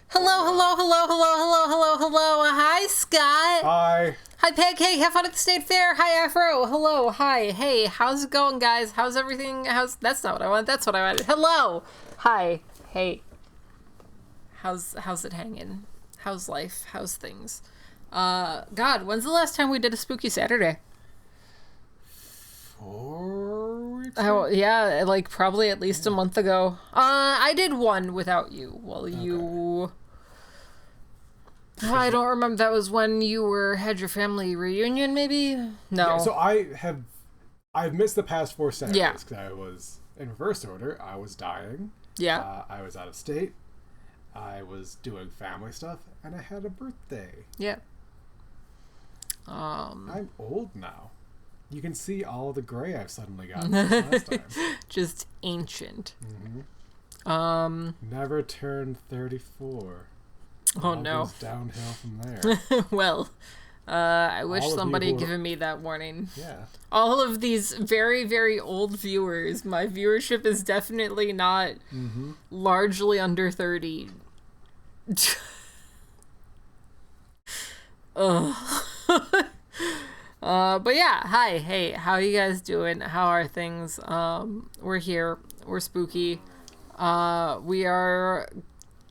Hello. Hi, Scott. Hi. Hi, Pancake. Have fun at the State Fair. Hi, Afro. Hello. Hi. Hey, how's it going, guys? How's everything? That's not what I wanted. That's what I wanted. Hello. Hi. Hey. How's it hanging? How's life? How's things? God, when's the last time we did a spooky Saturday? 4 weeks? Oh, yeah, like probably at least a month ago. I did one without you. Well, you... I don't remember. That was when you had your family reunion, maybe? No. Yeah, so I've missed the past 4 Saturdays because I was in reverse order. I was dying. Yeah. I was out of state. I was doing family stuff, and I had a birthday. Yeah. I'm old now. You can see all the gray I've suddenly gotten since last time. Just ancient. Mm-hmm. Never turned 34. Oh, no. Goes downhill from there. Well, I wish somebody had given me that warning. Yeah. All of these very, very old viewers, my viewership is definitely not largely under 30. Ugh. But yeah, hi, hey, how you guys doing? How are things? We're here. We're spooky. We are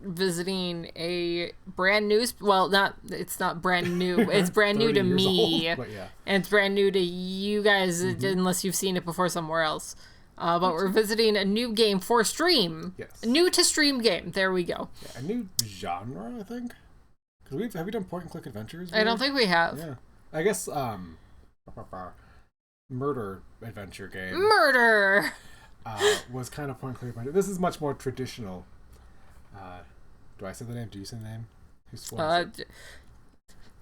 visiting a brand new, it's not brand new. It's brand new to me. But yeah. And it's brand new to you guys, unless you've seen it before somewhere else. But we're visiting a new game for stream. Yes. A new to stream game. There we go. Yeah, a new genre, I think. Because have we done point and click adventures? I don't think we have. Yeah. I guess murder adventure game. Murder was kind of point and click. This is much more traditional. Do I say the name? Do you say the name? Who's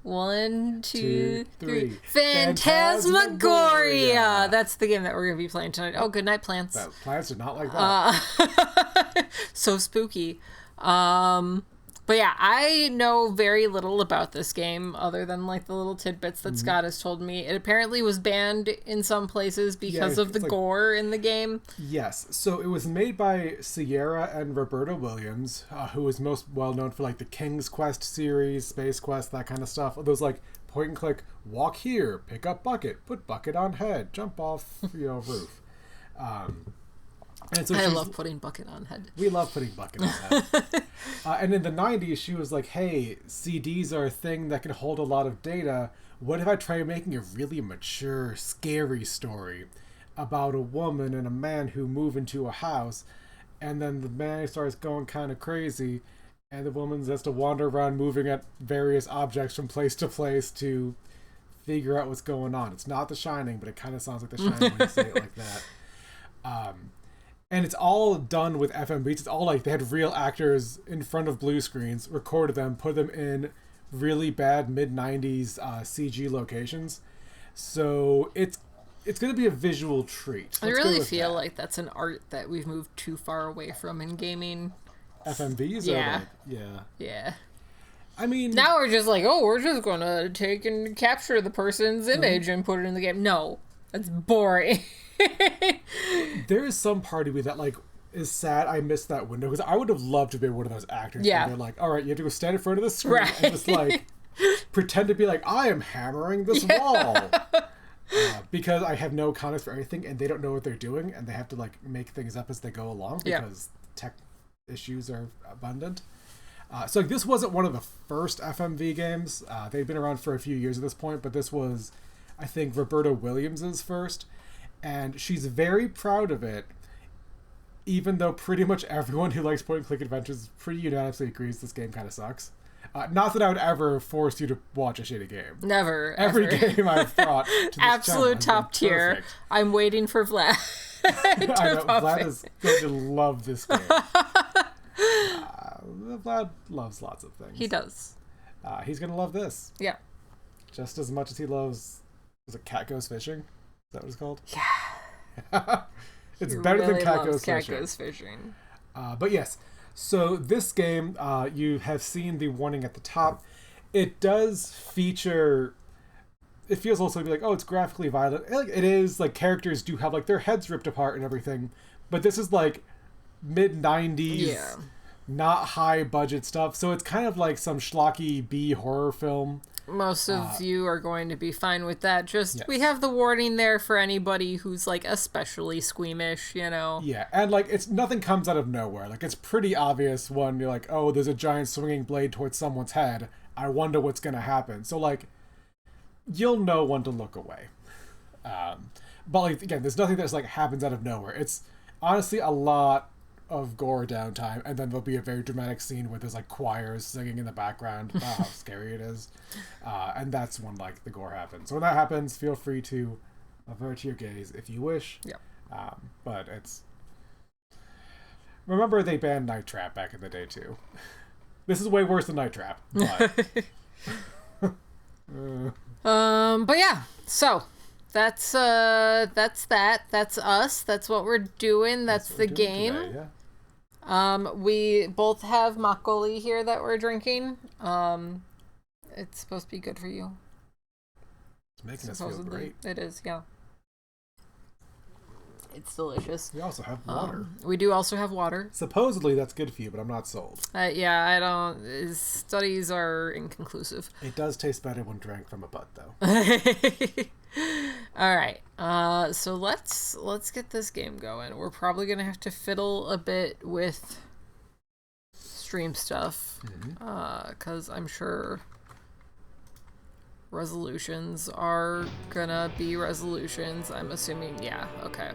1, 2, 3. Phantasmagoria. That's the game that we're going to be playing tonight. Oh, good night, plants. Plants are not like that. So spooky. But yeah, I know very little about this game other than like the little tidbits that Scott has told me. It apparently was banned in some places because of the gore in the game. Yes. So it was made by Sierra and Roberta Williams, who was most well known for like the King's Quest series, Space Quest, that kind of stuff. Those like point and click, walk here, pick up bucket, put bucket on head, jump off roof. And so I love putting bucket on head. We love putting bucket on head. And in the 90s, she was like, hey, CDs are a thing that can hold a lot of data. What if I try making a really mature, scary story about a woman and a man who move into a house, and then the man starts going kind of crazy, and the woman has to wander around moving at various objects from place to place to figure out what's going on. It's not The Shining, but it kind of sounds like The Shining when you say it like that. And it's all done with FM beats. It's all like they had real actors in front of blue screens, recorded them, put them in really bad mid-90s CG locations. So it's going to be a visual treat. I really feel like that's an art that we've moved too far away from in gaming. FMVs? Yeah. Yeah. I mean... Now we're just like, we're just going to take and capture the person's image and put it in the game. No, that's boring. There is some part of me that like is sad I missed that window, because I would have loved to be one of those actors. Yeah. They're like, all right, you have to go stand in front of the screen and just like pretend to be like, I am hammering this wall. Because I have no context for anything, and they don't know what they're doing, and they have to like make things up as they go along because tech issues are abundant. So like, this wasn't one of the first FMV games. They've been around for a few years at this point, but this was, I think, Roberta Williams's first. And she's very proud of it, even though pretty much everyone who likes point-and-click adventures pretty unanimously agrees this game kind of sucks. Not that I would ever force you to watch a shitty game. Never. Every game I've brought to this absolute top tier. Perfect. I'm waiting for Vlad. I know, Vlad is going to love this game. Vlad loves lots of things. He does. He's going to love this. Yeah. Just as much as he loves... Was it Cat Goes Fishing? Is that what it's called? Yeah. It's he better really than Cat loves Goes Cat Goes Fishing. But yes, so this game, you have seen the warning at the top. It does feature... It feels also like, it's graphically violent. It is, like, characters do have, like, their heads ripped apart and everything. But this is, like, mid-90s not high budget stuff. So it's kind of like some schlocky B horror film. Most of you are going to be fine with that. Just, yes. we have the warning there for anybody who's, like, especially squeamish, you know? Yeah, and, like, it's nothing comes out of nowhere. Like, it's pretty obvious when you're like, oh, there's a giant swinging blade towards someone's head. I wonder what's going to happen. So, like, you'll know when to look away. But, like, again, there's nothing that's, like, happens out of nowhere. It's honestly a lot of gore downtime, and then there'll be a very dramatic scene where there's like choirs singing in the background about how scary it is, and that's when like the gore happens. So when that happens, feel free to avert your gaze if you wish. Yeah. But it's, remember they banned Night Trap back in the day too. This is way worse than Night Trap. But, but yeah, so that's that. That's us. That's what we're doing. That's the game. Today, yeah. We both have makgeolli here that we're drinking. It's supposed to be good for you. It's making us feel great. It is, yeah. It's delicious. We also have water. We do also have water. Supposedly that's good for you, but I'm not sold. Yeah, I don't. Studies are inconclusive. It does taste better when drank from a butt, though. All right. So let's get this game going. We're probably gonna have to fiddle a bit with stream stuff, because I'm sure resolutions are gonna be resolutions. I'm assuming. Yeah. Okay.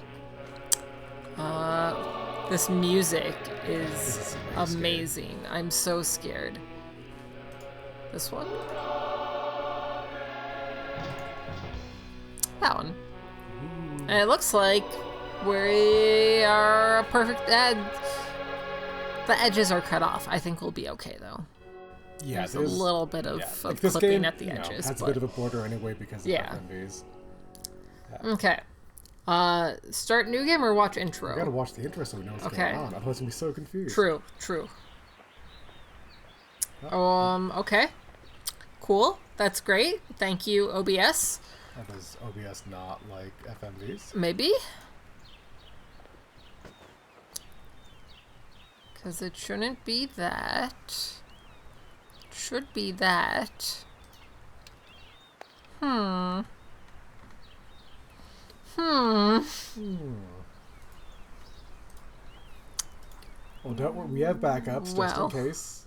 This music is amazing. I'm so scared. This one? That one. And it looks like we are a perfect edge. The edges are cut off. I think we'll be okay though. Yeah, there's a little bit of, like clipping game, at the edges. Has a bit of a border anyway because of FMVs. Yeah. Okay. Start new game or watch intro? We gotta watch the intro so we know what's going on. Otherwise we'll be so confused. True. Okay. Cool. That's great. Thank you, OBS. Does OBS not like FMVs? Maybe. Because it shouldn't be that. It should be that. Well, don't worry. We have backups just in case.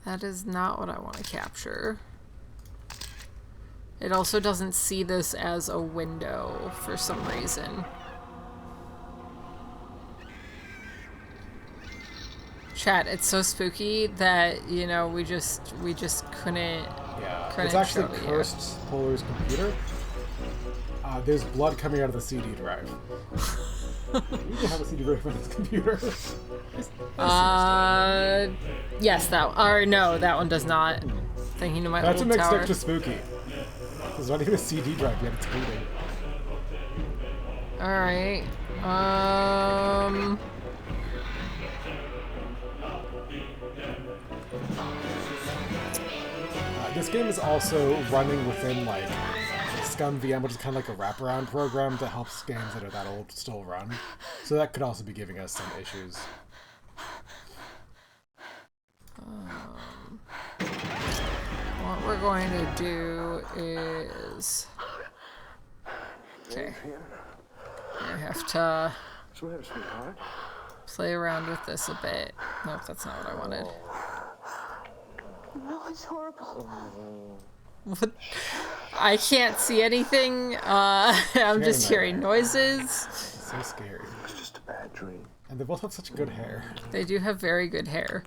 That is not what I want to capture. It also doesn't see this as a window for some reason. Chat, it's so spooky that, you know, we just couldn't. Yeah, it's actually cursed Polar's computer. There's blood coming out of the CD drive. You can have a CD drive on his computer. Yes, that one does not. Thinking to my That's old what makes tower. it extra spooky. There's not even a CD drive yet, it's bleeding. Alright. This game is also running within, like, Scum VM, which is kind of like a wraparound program that helps games that are that old still run. So that could also be giving us some issues. What we're going to do is... Okay. I have to play around with this a bit. Nope, that's not what I wanted. No, it's horrible. What? I can't see anything. I'm just hearing noises. It's so scary. It's just a bad dream. And they both have such good hair. They do have very good hair.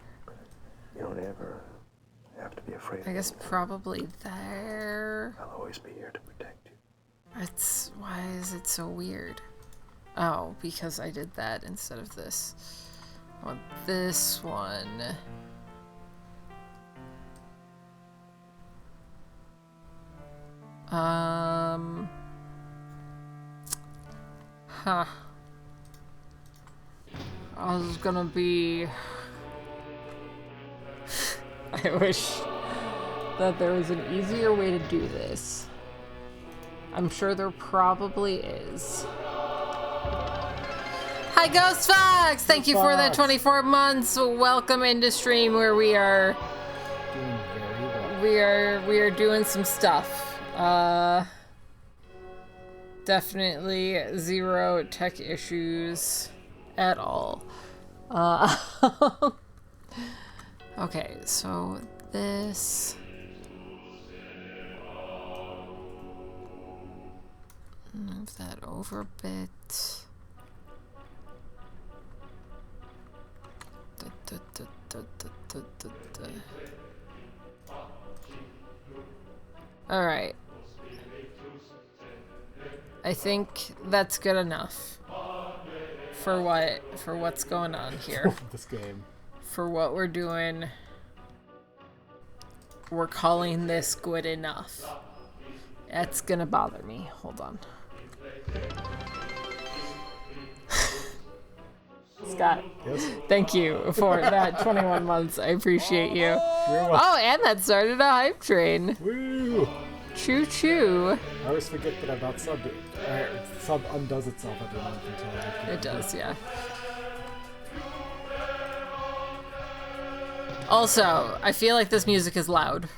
You don't ever have to be afraid. I guess probably there. I'll always be here to protect you. It's... Why is it so weird? Oh, because I did that instead of this. I want this one. Huh. I was gonna be... I wish that there was an easier way to do this. I'm sure there probably is. Hi, Ghost Fox! Thank you for the Fox. 24 months. Welcome into stream where we are Doing very well. we are doing some stuff. Definitely zero tech issues at all. Okay, so this. Move that over a bit. All right. I think that's good enough for what's going on here. This game. For what we're doing. We're calling this good enough. That's gonna bother me. Hold on. Scott, Yes. thank you for that 21 months. I appreciate you. You're welcome. Oh, and that started a hype train. Woo! Choo choo. I always forget that I'm not subbed. Sub undoes itself every month until I have to. It does, yeah. Also, I feel like this music is loud,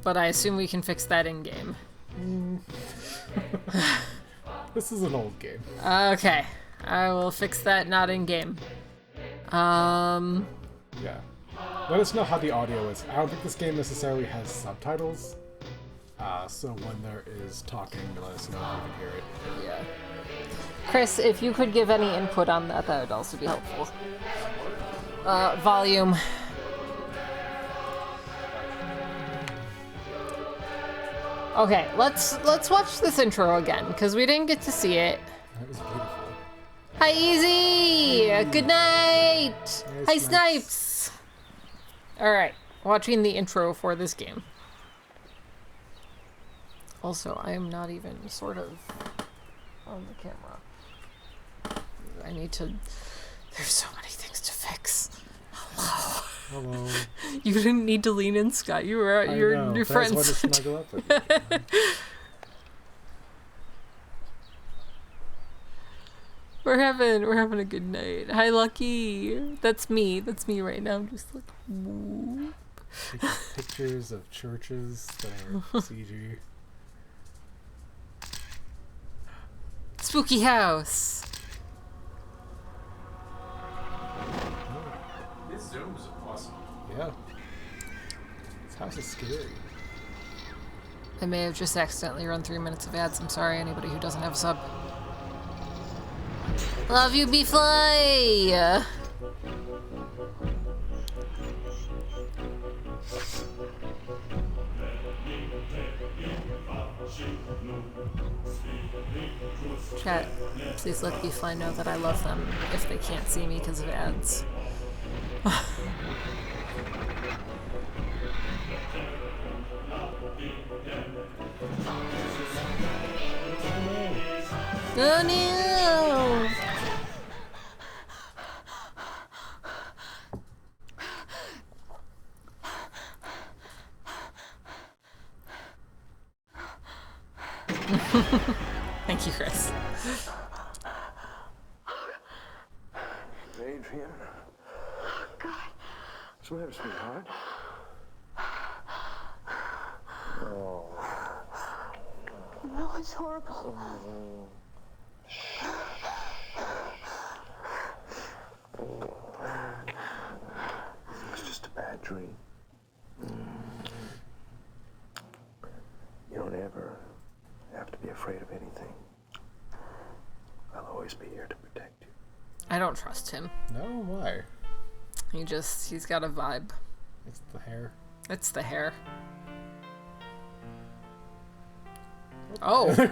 but I assume we can fix that in game. This is an old game. Okay, I will fix that not in game. Yeah. Let us know how the audio is. I don't think this game necessarily has subtitles. So when there is talking, let us know if you can hear it. Yeah. Chris, if you could give any input on that, that would also be helpful. Volume. Okay, let's watch this intro again because we didn't get to see it. That was beautiful. Hi, Easy. Good night. Hi, Snipes. Snipes. All right, watching the intro for this game. Also, I am not even sort of on the camera. I need to. There's so many things to fix. Hello. Hello. You didn't need to lean in, Scott. You were I your know, your but I just friends. wanted to snuggle up with you. We're having a good night. Hi, Lucky. That's me. That's me right now. I'm just like, whoop. Taking pictures of churches that are CG. Spooky house. This zoom's awesome. Yeah. This house is scary. I may have just accidentally run 3 minutes of ads. I'm sorry, anybody who doesn't have a sub. Love you, B-Fly! Chat, please let B-Fly know that I love them if they can't see me because of ads. Oh no! Thank you, Chris. Adrian. God. What's the matter, sweetheart? Oh. No, it's horrible. It's just a bad dream. You don't ever have to be afraid of anything. I'll always be here to protect you. I don't trust him. No, why? He's got a vibe. It's the hair. It's the hair. Oh, Going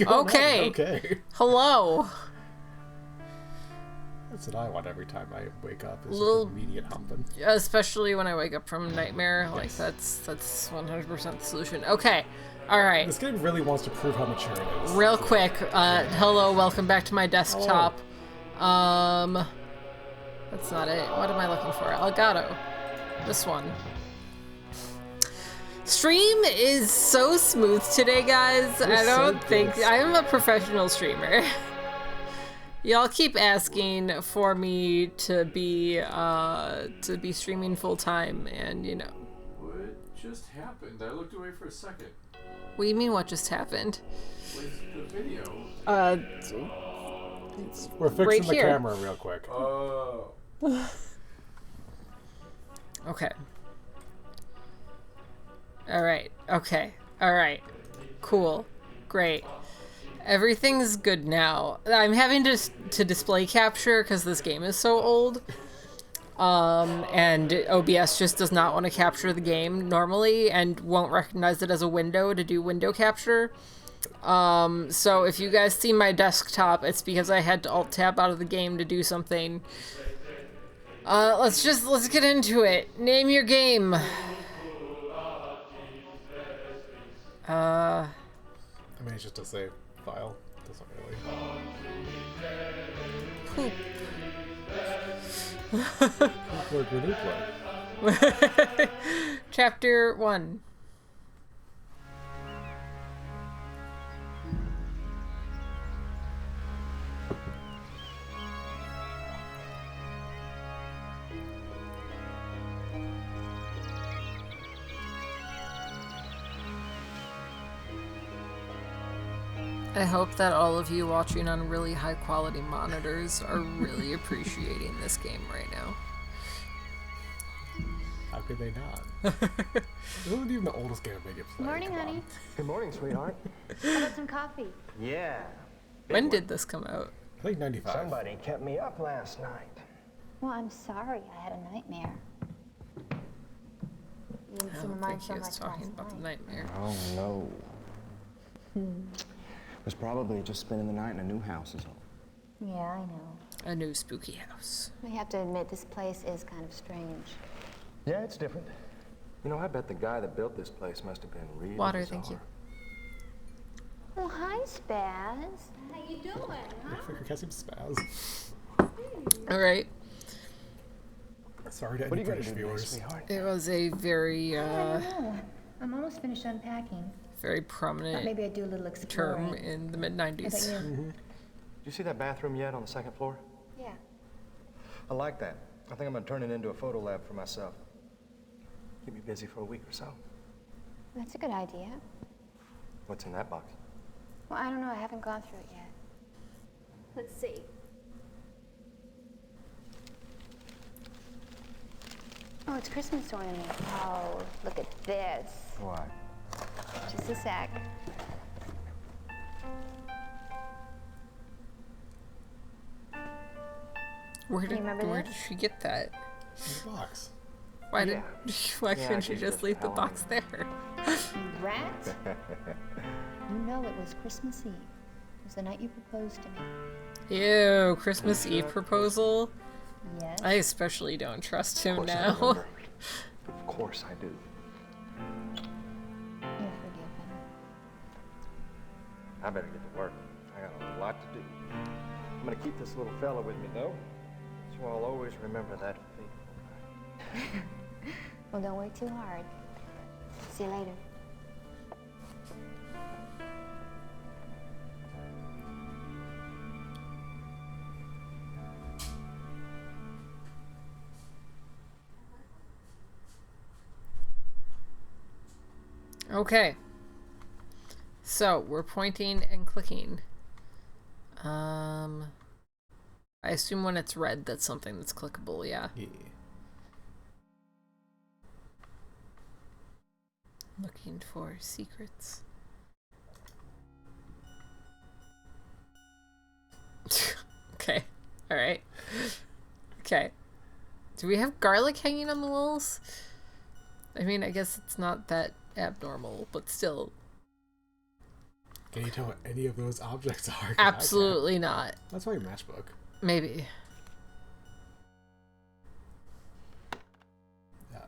on. okay. Okay. Hello. That's what I want every time I wake up. Is Little- just immediate humping. Especially when I wake up from nightmare, like Yes. that's 100% the solution. Okay, all right. This game really wants to prove how mature it is. Real quick, hello, welcome back to my desktop. That's not it. What am I looking for? Elgato. This one. Stream is so smooth today, guys. I so don't think good. I'm a professional streamer. Y'all keep asking for me to be streaming full time, and you know. What just happened? I looked away for a second. What do you mean? What just happened? With the video. We're fixing right the here. camera real quick. Oh. Okay. All right. Okay. All right. Cool. Great. Everything's good now. I'm having to display capture because this game is so old. And OBS just does not want to capture the game normally and won't recognize it as a window to do window capture. So if you guys see my desktop, it's because I had to alt-tab out of the game to do something. Let's get into it. Name your game. I mean, it's just a save file. Doesn't really. Poop. Chapter 1. I hope that all of you watching on really high quality monitors are really appreciating this game right now. How could they not? It wasn't even the oldest game I could play. Morning, Come honey. on. Good morning, sweetheart. How about some coffee? Yeah. When did this come out? I think 95. Somebody kept me up last night. Well, I'm sorry. I had a nightmare. You didn't I seem to don't mind think so he much was talking last about the night. nightmare. Oh, no. Was probably just spending the night in a new house is all. Yeah, I know. A new spooky house. I have to admit, this place is kind of strange. Yeah, it's different. You know, I bet the guy that built this place must have been really Water, bizarre. thank you. Oh, hi, Spaz. How you doing, I think I got some spaz. All right. Sorry to What any are you gonna British do, viewers. sweetheart? It was a very, I don't know. I'm almost finished unpacking. very Thought prominent maybe I'd do a little exploring. term in the How about mid-90s. you? Did you see that bathroom yet on the second floor? Yeah. I like that. I think I'm gonna turn it into a photo lab for myself. Keep me busy for a week or so. That's a good idea. What's in that box? Well, I don't know. I haven't gone through it yet. Let's see. Oh, it's Christmas ornament. Oh, look at this. Why? Just a sec. Where you remember did this? she get that? In the box. Why Yeah. why Yeah, I couldn't she guess just that's leave the Halloween. box there? You rat. You know it was Christmas Eve. It was the night you proposed to me. Ew, Christmas Eve proposal. Yes. I especially don't trust Of him course I now. remember. Of course I do. You're forgiven. I better get to work. I got a lot to do. I'm gonna keep this little fella with me, though, so I'll always remember that fateful night. Well, don't work too hard. See you later. Okay. So, we're pointing and clicking. I assume when it's red, that's something that's clickable, yeah. Yeah. Looking for secrets. Okay. Alright. Okay. Do we have garlic hanging on the walls? I mean, I guess it's not that abnormal, but still. Can you tell what any of those objects are? 'Cause I can't. Absolutely not. That's why your matchbook. Maybe.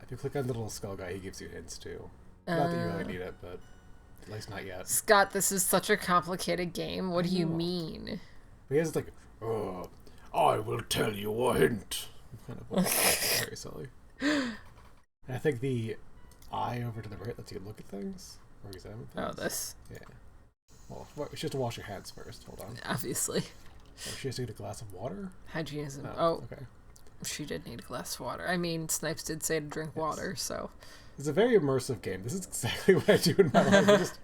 If you click on the little skull guy, he gives you hints too. Not that you really need it, but at least not yet. Scott, this is such a complicated game. What do you know. mean? But he has like, oh, I will tell you a hint. Kind of very silly. And I think the eye over to the right lets you look at things or examine things. Oh, this. Yeah. Well, you should have to wash your hands first. Hold on. Obviously. Oh, she has to get a glass of water? Hygienism. Oh, Oh, okay. she did need a glass of water. I mean, Snipes did say to drink water, so. It's a very immersive game. This is exactly what I do in my life. I just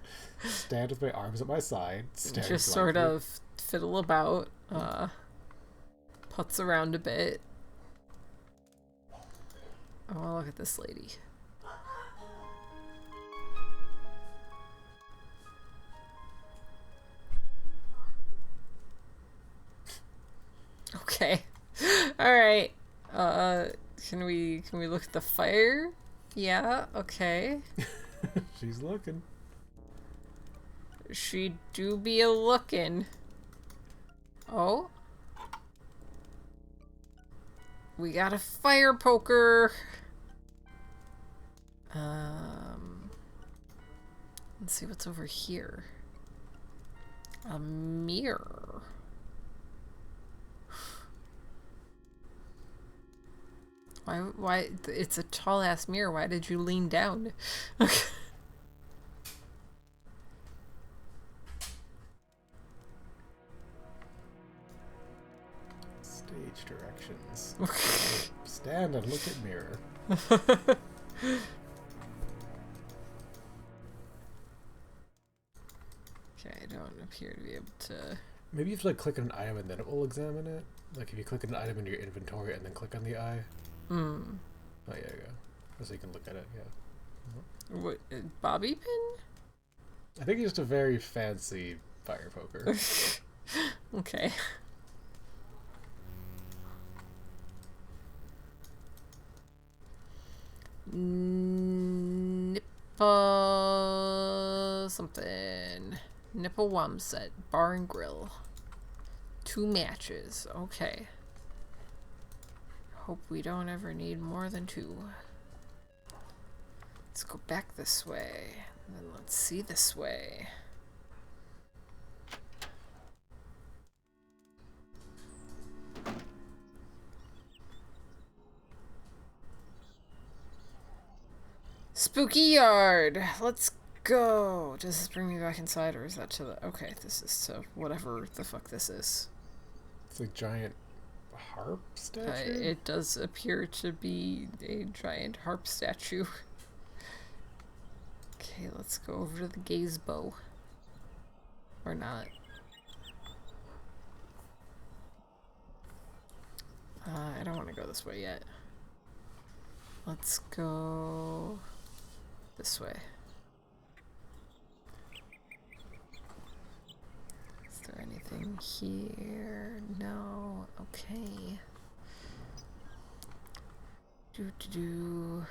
stand with my arms at my side, staring Just sort blankly. of fiddle about, putz around a bit. Oh, look at this lady. Okay. All right. Can we look at the fire? Yeah, okay. She's looking. She do be a looking. Oh. We got a fire poker. Let's see what's over here. A mirror. Why, it's a tall ass mirror. Why did you lean down? Stage directions. Stand and look at mirror. Okay, I don't appear to be able to... Maybe you have to like click on an item and then it will examine it. Like if you click on an item in your inventory and then click on the eye. Oh, yeah, you go. So you can look at it, yeah. What, bobby pin? I think it's just a very fancy fire poker. Okay. Nipple something. Nipple Wum set. Bar and grill. 2 matches. Okay. Hope we don't ever need more than 2. Let's go back this way. And then let's see this way. Spooky yard. Let's go. Does this bring me back inside or is that to the... Okay, this is to whatever the fuck this is. It's a giant harp statue? It does appear to be a giant harp statue. Okay, let's go over to the gaze bow. Or not. I don't want to go this way yet. Let's go this way. Is there anything here? No. Okay. Do.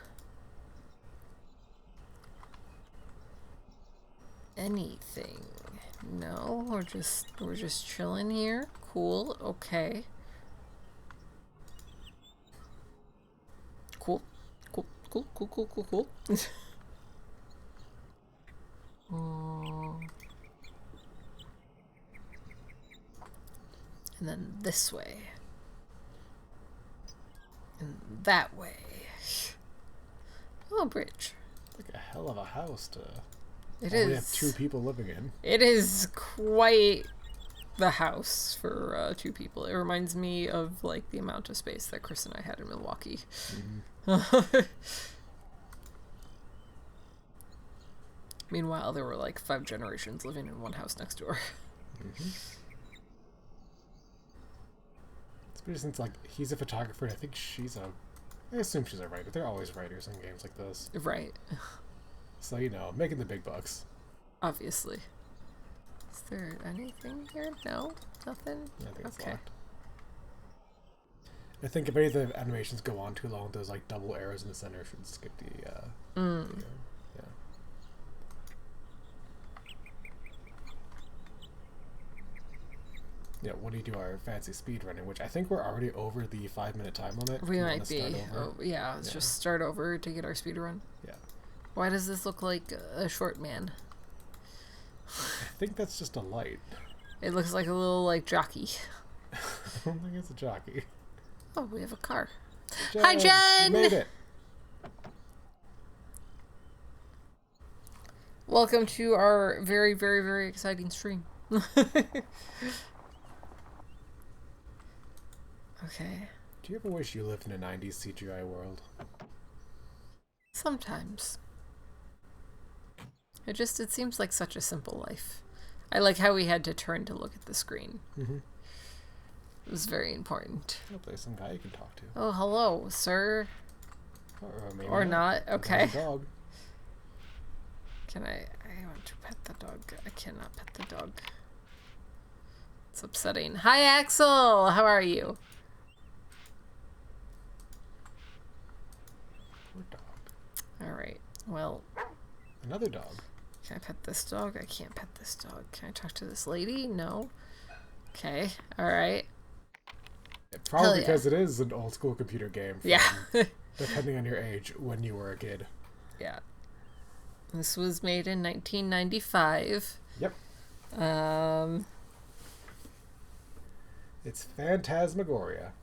Anything? No, we're just chilling here. Cool. Okay. Cool. Cool. And then this way. And that way. Oh, bridge. Like a hell of a house to It only is. have 2 people living in. It is quite the house for 2 people. It reminds me of like the amount of space that Chris and I had in Milwaukee. Meanwhile, there were like 5 generations living in one house next door. Especially since like he's a photographer and I think I assume she's a writer. They're always writers in games like this. Right. So, you know, making the big bucks. Obviously. Is there anything here? No? Nothing? I think it's Okay. locked. I think if any of the animations go on too long, those like double arrows in the center should skip the video. Yeah. Yeah, when you do our fancy speed running, which I think we're already over the 5-minute time limit. We You might wanna start be. over? Oh, yeah, let's just start over to get our speed run. Yeah. Why does this look like a short man? I think that's just a light. It looks like a little, like, jockey. I don't think it's a jockey. Oh, we have a car. Jen, Hi, Jen! You made it! Welcome to our very, very, very exciting stream. Okay. Do you ever wish you lived in a 90s CGI world? Sometimes. It seems like such a simple life. I like how we had to turn to look at the screen. Mm-hmm. It was very important. Oh, there's some guy you can talk to. Oh, hello, sir. Maybe Or not. Okay. There's a dog. Can I want to pet the dog. I cannot pet the dog. It's upsetting. Hi, Axel! How are you? Poor dog. Alright, well... Another dog. Can I pet this dog? I can't pet this dog. Can I talk to this lady? No. Okay, alright. Probably because it is an old school computer game. Yeah. Depending on your age, when you were a kid. Yeah. This was made in 1995. Yep. It's Phantasmagoria.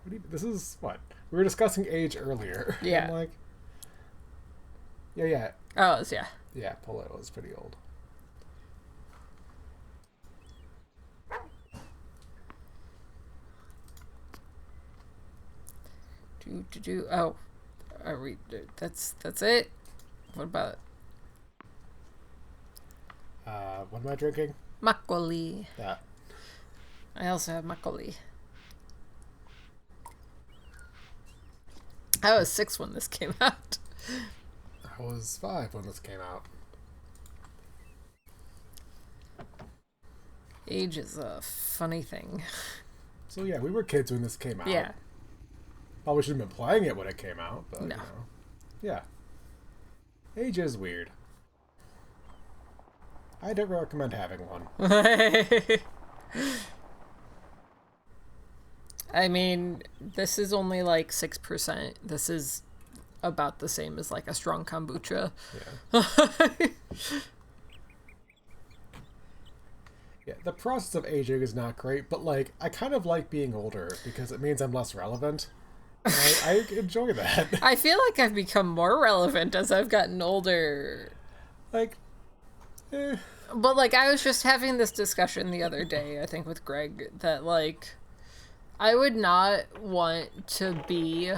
This is what? We were discussing age earlier. Yeah. I'm like... Yeah. Oh, yeah. Yeah, Polo is pretty old. Oh, are we? That's it. What about What am I drinking? makgeolli? That. I also have makgeolli. I was 6 when this came out. I was 5 when this came out. Age is a funny thing. So yeah, we were kids when this came out. Yeah. Probably shouldn't have been playing it when it came out, but No. you know. Yeah. Age is weird. I don't recommend having one. I mean, this is only like 6%. This is about the same as like a strong kombucha. Yeah. Yeah, the process of aging is not great, but like I kind of like being older because it means I'm less relevant. I enjoy that. I feel like I've become more relevant as I've gotten older. Like, But like I was just having this discussion the other day, I think with Greg, that like I would not want to be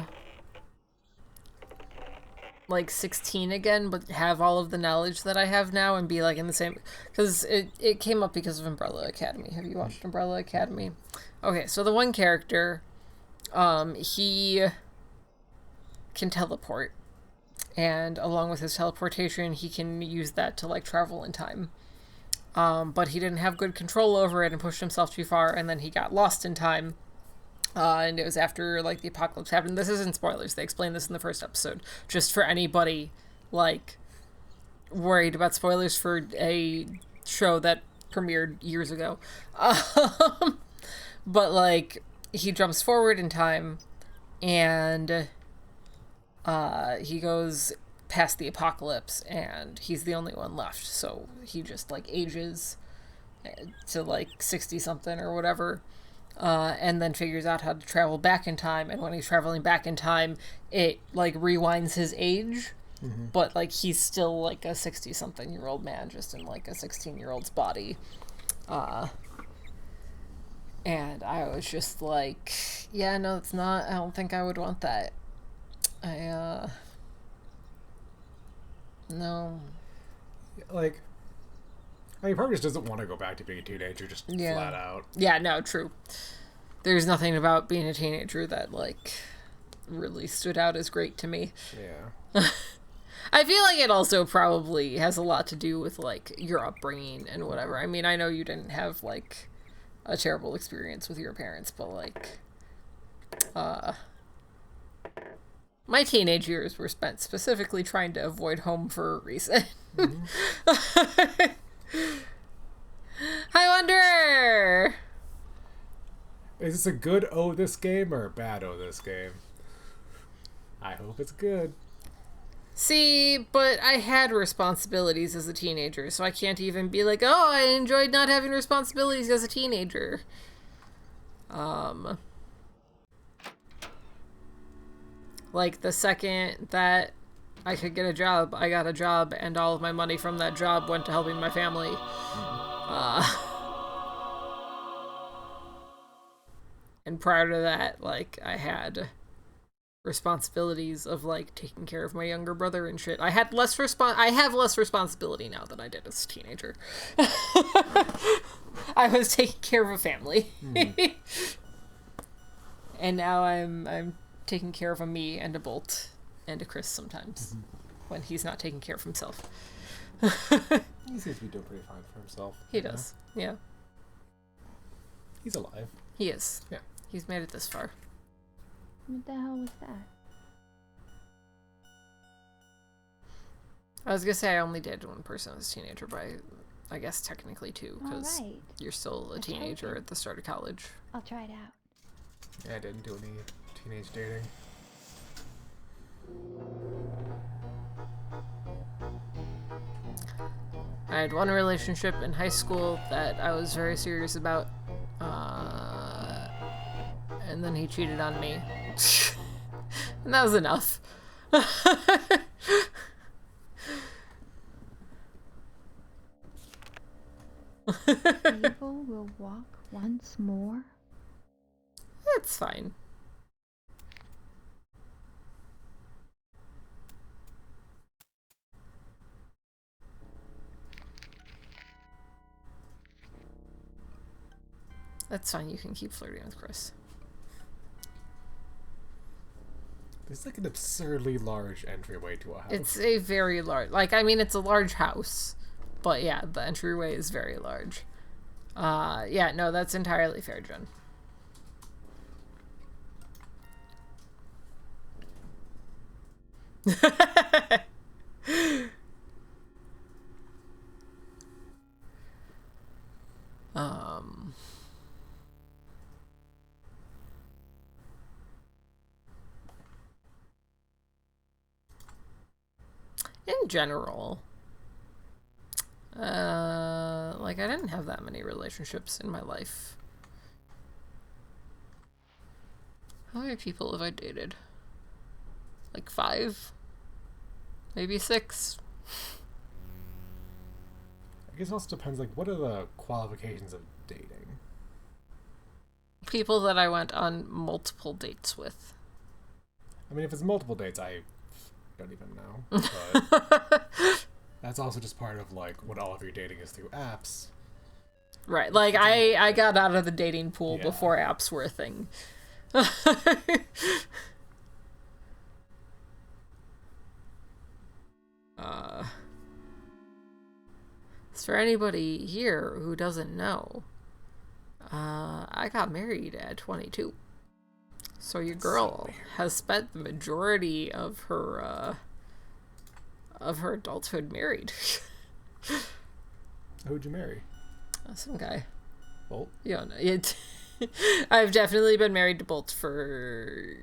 like 16 again, but have all of the knowledge that I have now and be like in the same, because it came up because of Umbrella Academy. Have you watched Umbrella Academy? Okay, so the one character, he can teleport, and along with his teleportation he can use that to like travel in time, but he didn't have good control over it and pushed himself too far, and then he got lost in time. And it was after like the apocalypse happened. This isn't spoilers. They explain this in the first episode. Just for anybody like worried about spoilers for a show that premiered years ago. But like he jumps forward in time, and he goes past the apocalypse, and he's the only one left. So he just like ages to like 60 something or whatever. And then figures out how to travel back in time, and when he's traveling back in time, it like rewinds his age, but like he's still like a 60-something-year-old man, just in like a 16-year-old's body. And I was just like, yeah, no, it's not. I don't think I would want that. No. like, I mean, probably just doesn't want to go back to being a teenager, just flat out. Yeah, no, true. There's nothing about being a teenager that, like, really stood out as great to me. Yeah. I feel like it also probably has a lot to do with, like, your upbringing and whatever. I mean, I know you didn't have, like, a terrible experience with your parents, but, like, my teenage years were spent specifically trying to avoid home for a reason. Mm-hmm. Hi, Wanderer! Is this a good this game or a bad this game? I hope it's good. See, but I had responsibilities as a teenager, so I can't even be like, oh, I enjoyed not having responsibilities as a teenager. Like, the second that I could get a job, I got a job, and all of my money from that job went to helping my family. And prior to that, like, I had responsibilities of, like, taking care of my younger brother and shit. I have less responsibility now than I did as a teenager. I was taking care of a family. And now I'm taking care of a me and a Bolt and a Chris sometimes when he's not taking care of himself. He seems to be doing pretty fine for himself. He does. Yeah. He's alive. He is. Yeah. He's made it this far. What the hell was that? I was gonna say I only dated one person as a teenager, but I guess technically two, because Alright. you're still a teenager at the start of college. I'll try it out. Yeah, I didn't do any teenage dating. I had one relationship in high school that I was very serious about, and then he cheated on me. And that was enough. Evil will walk once more. It's fine. That's fine, you can keep flirting with Chris. There's like an absurdly large entryway to a house. It's a very large, like, I mean, it's a large house, but yeah, the entryway is very large. Yeah, no, that's entirely fair, Jen. In general, like, I didn't have that many relationships in my life. How many people have I dated? Like 5? Maybe 6? I guess it also depends, like, what are the qualifications of dating? People that I went on multiple dates with. I mean, if it's multiple dates, I don't even know. But that's also just part of, like, what all of your dating is through apps. Right, like, I got out of the dating pool before apps were a thing. So for anybody here who doesn't know, I got married at 22. So your girl has spent the majority of her adulthood married. Who'd you marry? Some guy. Bolt? Yeah, no, I've definitely been married to Bolt for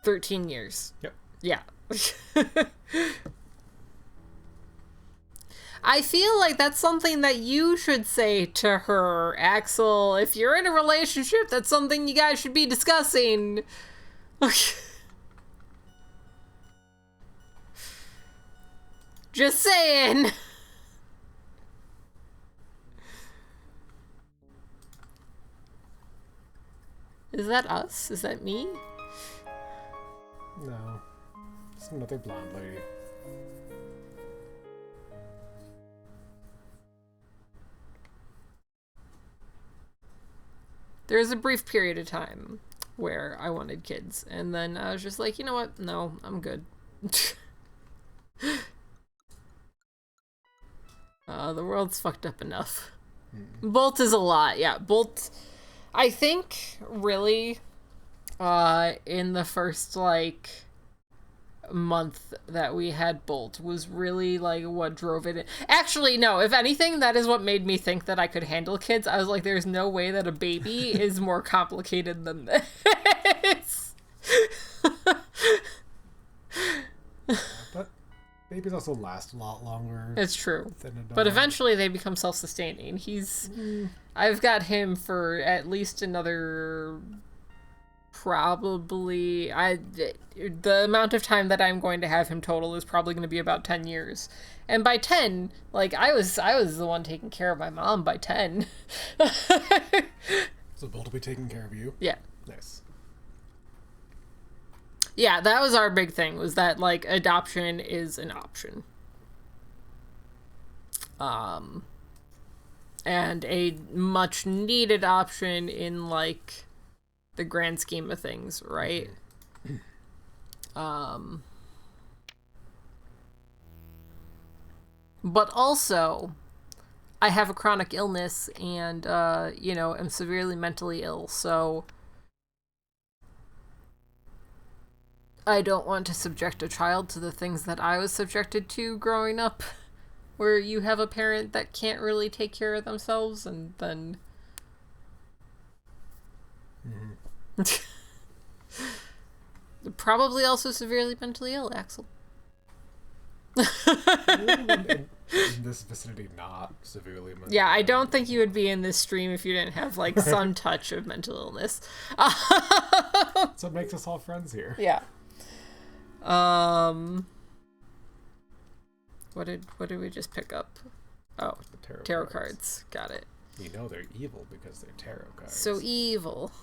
13 years. Yep. Yeah. I feel like that's something that you should say to her, Axel. If you're in a relationship, that's something you guys should be discussing. Just saying. Is that us? Is that me? No. It's another blonde lady. There was a brief period of time where I wanted kids, and then I was just like, you know what? No, I'm good. The world's fucked up enough. Bolt is a lot, yeah. Bolt, I think, really, in the first, like, month that we had Bolt was really, like, what drove it in. Actually, no, if anything, that is what made me think that I could handle kids. I was like, there's no way that a baby is more complicated than this. But babies also last a lot longer. It's true. Than a dog. But eventually they become self-sustaining. I've got him for at least another probably the amount of time that I'm going to have him total is probably going to be about 10 years. And by 10, like I was the one taking care of my mom by 10. So Bolt will be taking care of you? Yeah. Nice. Yeah, that was our big thing, was that like adoption is an option. And a much needed option in like the grand scheme of things, right? But also, I have a chronic illness and, you know, am severely mentally ill, so I don't want to subject a child to the things that I was subjected to growing up, where you have a parent that can't really take care of themselves and then... Probably also severely mentally ill, Axel. In this vicinity, not severely mentally Yeah, I ill. don't think you would be in this stream if you didn't have like some touch of mental illness. So it makes us all friends here. Yeah. What did we just pick up? Oh, The tarot cards. Got it. You know they're evil because they're tarot cards. So evil.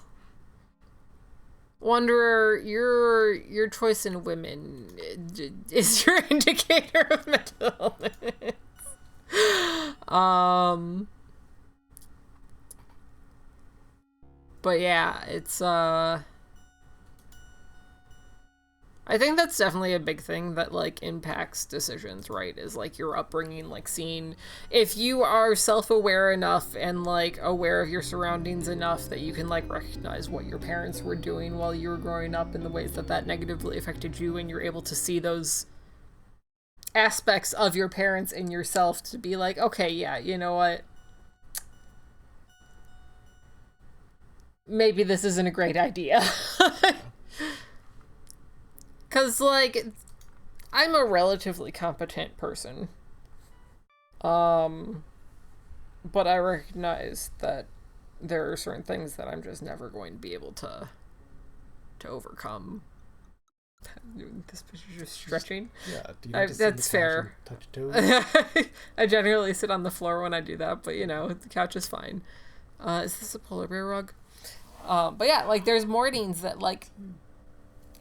Wanderer, your choice in women is your indicator of mental illness. But yeah, it's I think that's definitely a big thing that like impacts decisions, right? Is like your upbringing, like seeing if you are self-aware enough and like aware of your surroundings enough that you can like recognize what your parents were doing while you were growing up and the ways that that negatively affected you, and you're able to see those aspects of your parents in yourself to be like, okay, yeah, you know what? Maybe this isn't a great idea. Because, like, I'm a relatively competent person. But I recognize that there are certain things that I'm just never going to be able to overcome. This bitch is just stretching. Yeah, do you need to sit on the that's couch fair. and touch your toes? I generally sit on the floor when I do that, but, you know, the couch is fine. Is this a polar bear rug? But yeah, like, there's mornings that, like,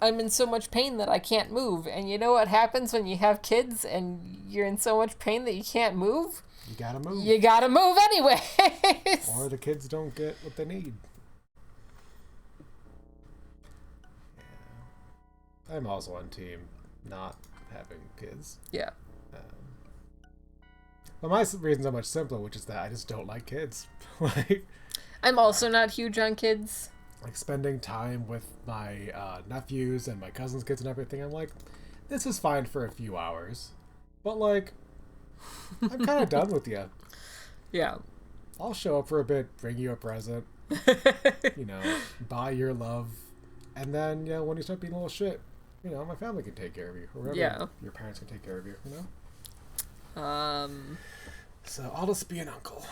I'm in so much pain that I can't move. And you know what happens when you have kids and you're in so much pain that you can't move? You gotta move. You gotta move anyways. Or the kids don't get what they need. Yeah. I'm also on team not having kids. Yeah. But my reasons are much simpler, which is that I just don't like kids. Like, I'm also not huge on kids. like spending time with my nephews and my cousins' kids and everything, I'm like, this is fine for a few hours. But, like, I'm kind of done with you. Yeah. I'll show up for a bit, bring you a present, you know, buy your love, and then, yeah, when you start being a little shit, you know, my family can take care of you, or whatever. Yeah. Your parents can take care of you, you know? So I'll just be an uncle.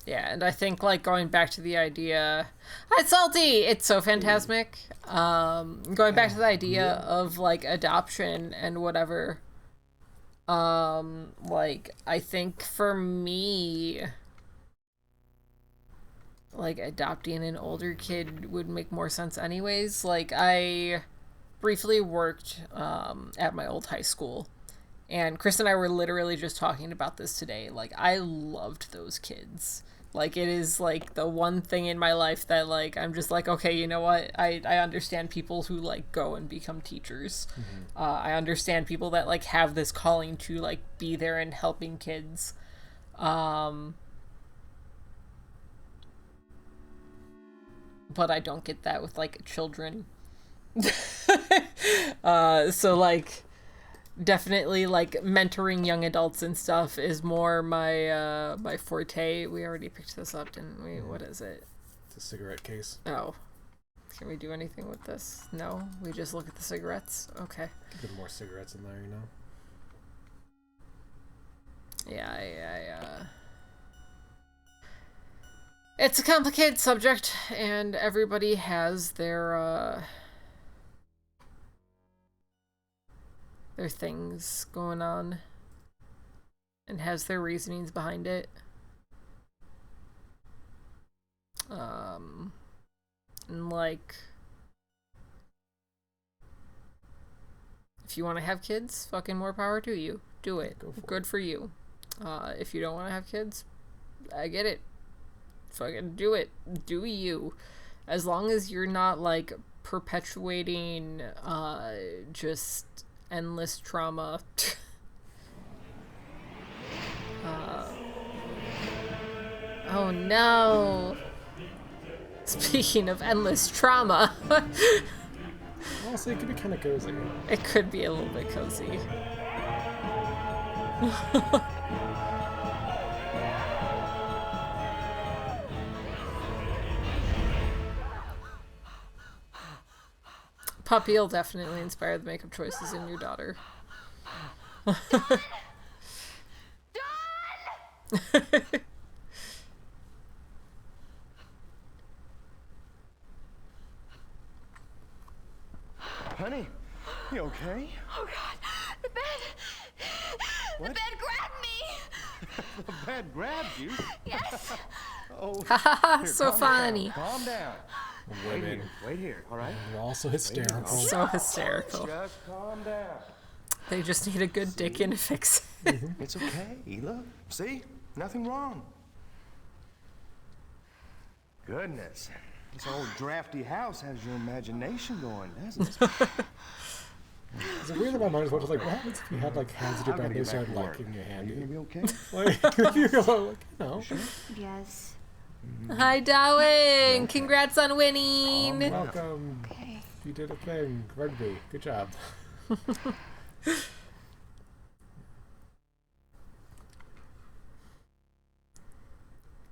Yeah, and I think, like, going back to the idea... Hi, Salty! It's so phantasmic. Going back to the idea of, like, adoption and whatever. Like, I think for me... like, adopting an older kid would make more sense anyways. Like, I briefly worked, at my old high school. And Chris and I were literally just talking about this today. Like, I loved those kids. Like, it is, like, the one thing in my life that, like, I'm just like, okay, you know what? I understand people who, like, go and become teachers. Mm-hmm. I understand people that, like, have this calling to, like, be there and helping kids. But I don't get that with, like, children. So, like... definitely, like, mentoring young adults and stuff is more my my forte. We already picked this up, didn't we? What is it? It's a cigarette case. Oh. Can we do anything with this? No? We just look at the cigarettes? Okay. Get more cigarettes in there, you know? Yeah, It's a complicated subject, and everybody has their things going on, and has their reasonings behind it. And like, if you want to have kids, fucking more power to you. Do it. Good for you. If you don't want to have kids, I get it. Fucking do it. Do you. As long as you're not, like, perpetuating, just endless trauma. Oh no. Speaking of endless trauma. Also, it could be kind of cozy. It could be a little bit cozy. Puppy will definitely inspire the makeup choices in your daughter. Honey, you okay? Oh God, the bed! What? The bed grabbed me! The bed grabbed you? Yes! Oh, Haha, so funny. calm down. Women. Wait here, all right? They're also hysterical. So hysterical. Just calm down. They just need a good dick in to fix it. It's okay. Look, see? Nothing wrong. Goodness. This old drafty house has your imagination going, doesn't it? Is it weird that my mind is just like, what happens if you had like hands at your bed and they started like giving you a You hand? gonna be okay? Like, you go like, no. Yes. Hi, Darwin! Congrats on winning! Welcome. Okay. You did a thing. Rugby. Good job.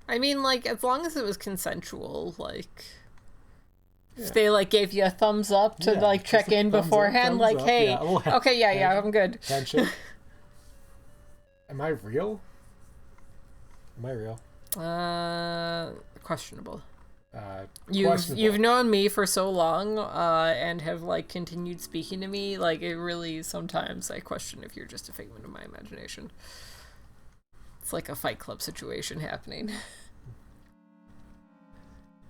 I mean, like, as long as it was consensual, like... If they, like, gave you a thumbs up to, Yeah, like, just check a in thumbs beforehand, thumbs like, up, hey, yeah, a little okay, yeah, I'm good. Handshake. Am I real? Am I real? Questionable. Questionable. You've known me for so long, and have, like, continued speaking to me, like, it really, sometimes I question if you're just a figment of my imagination. It's like a Fight Club situation happening.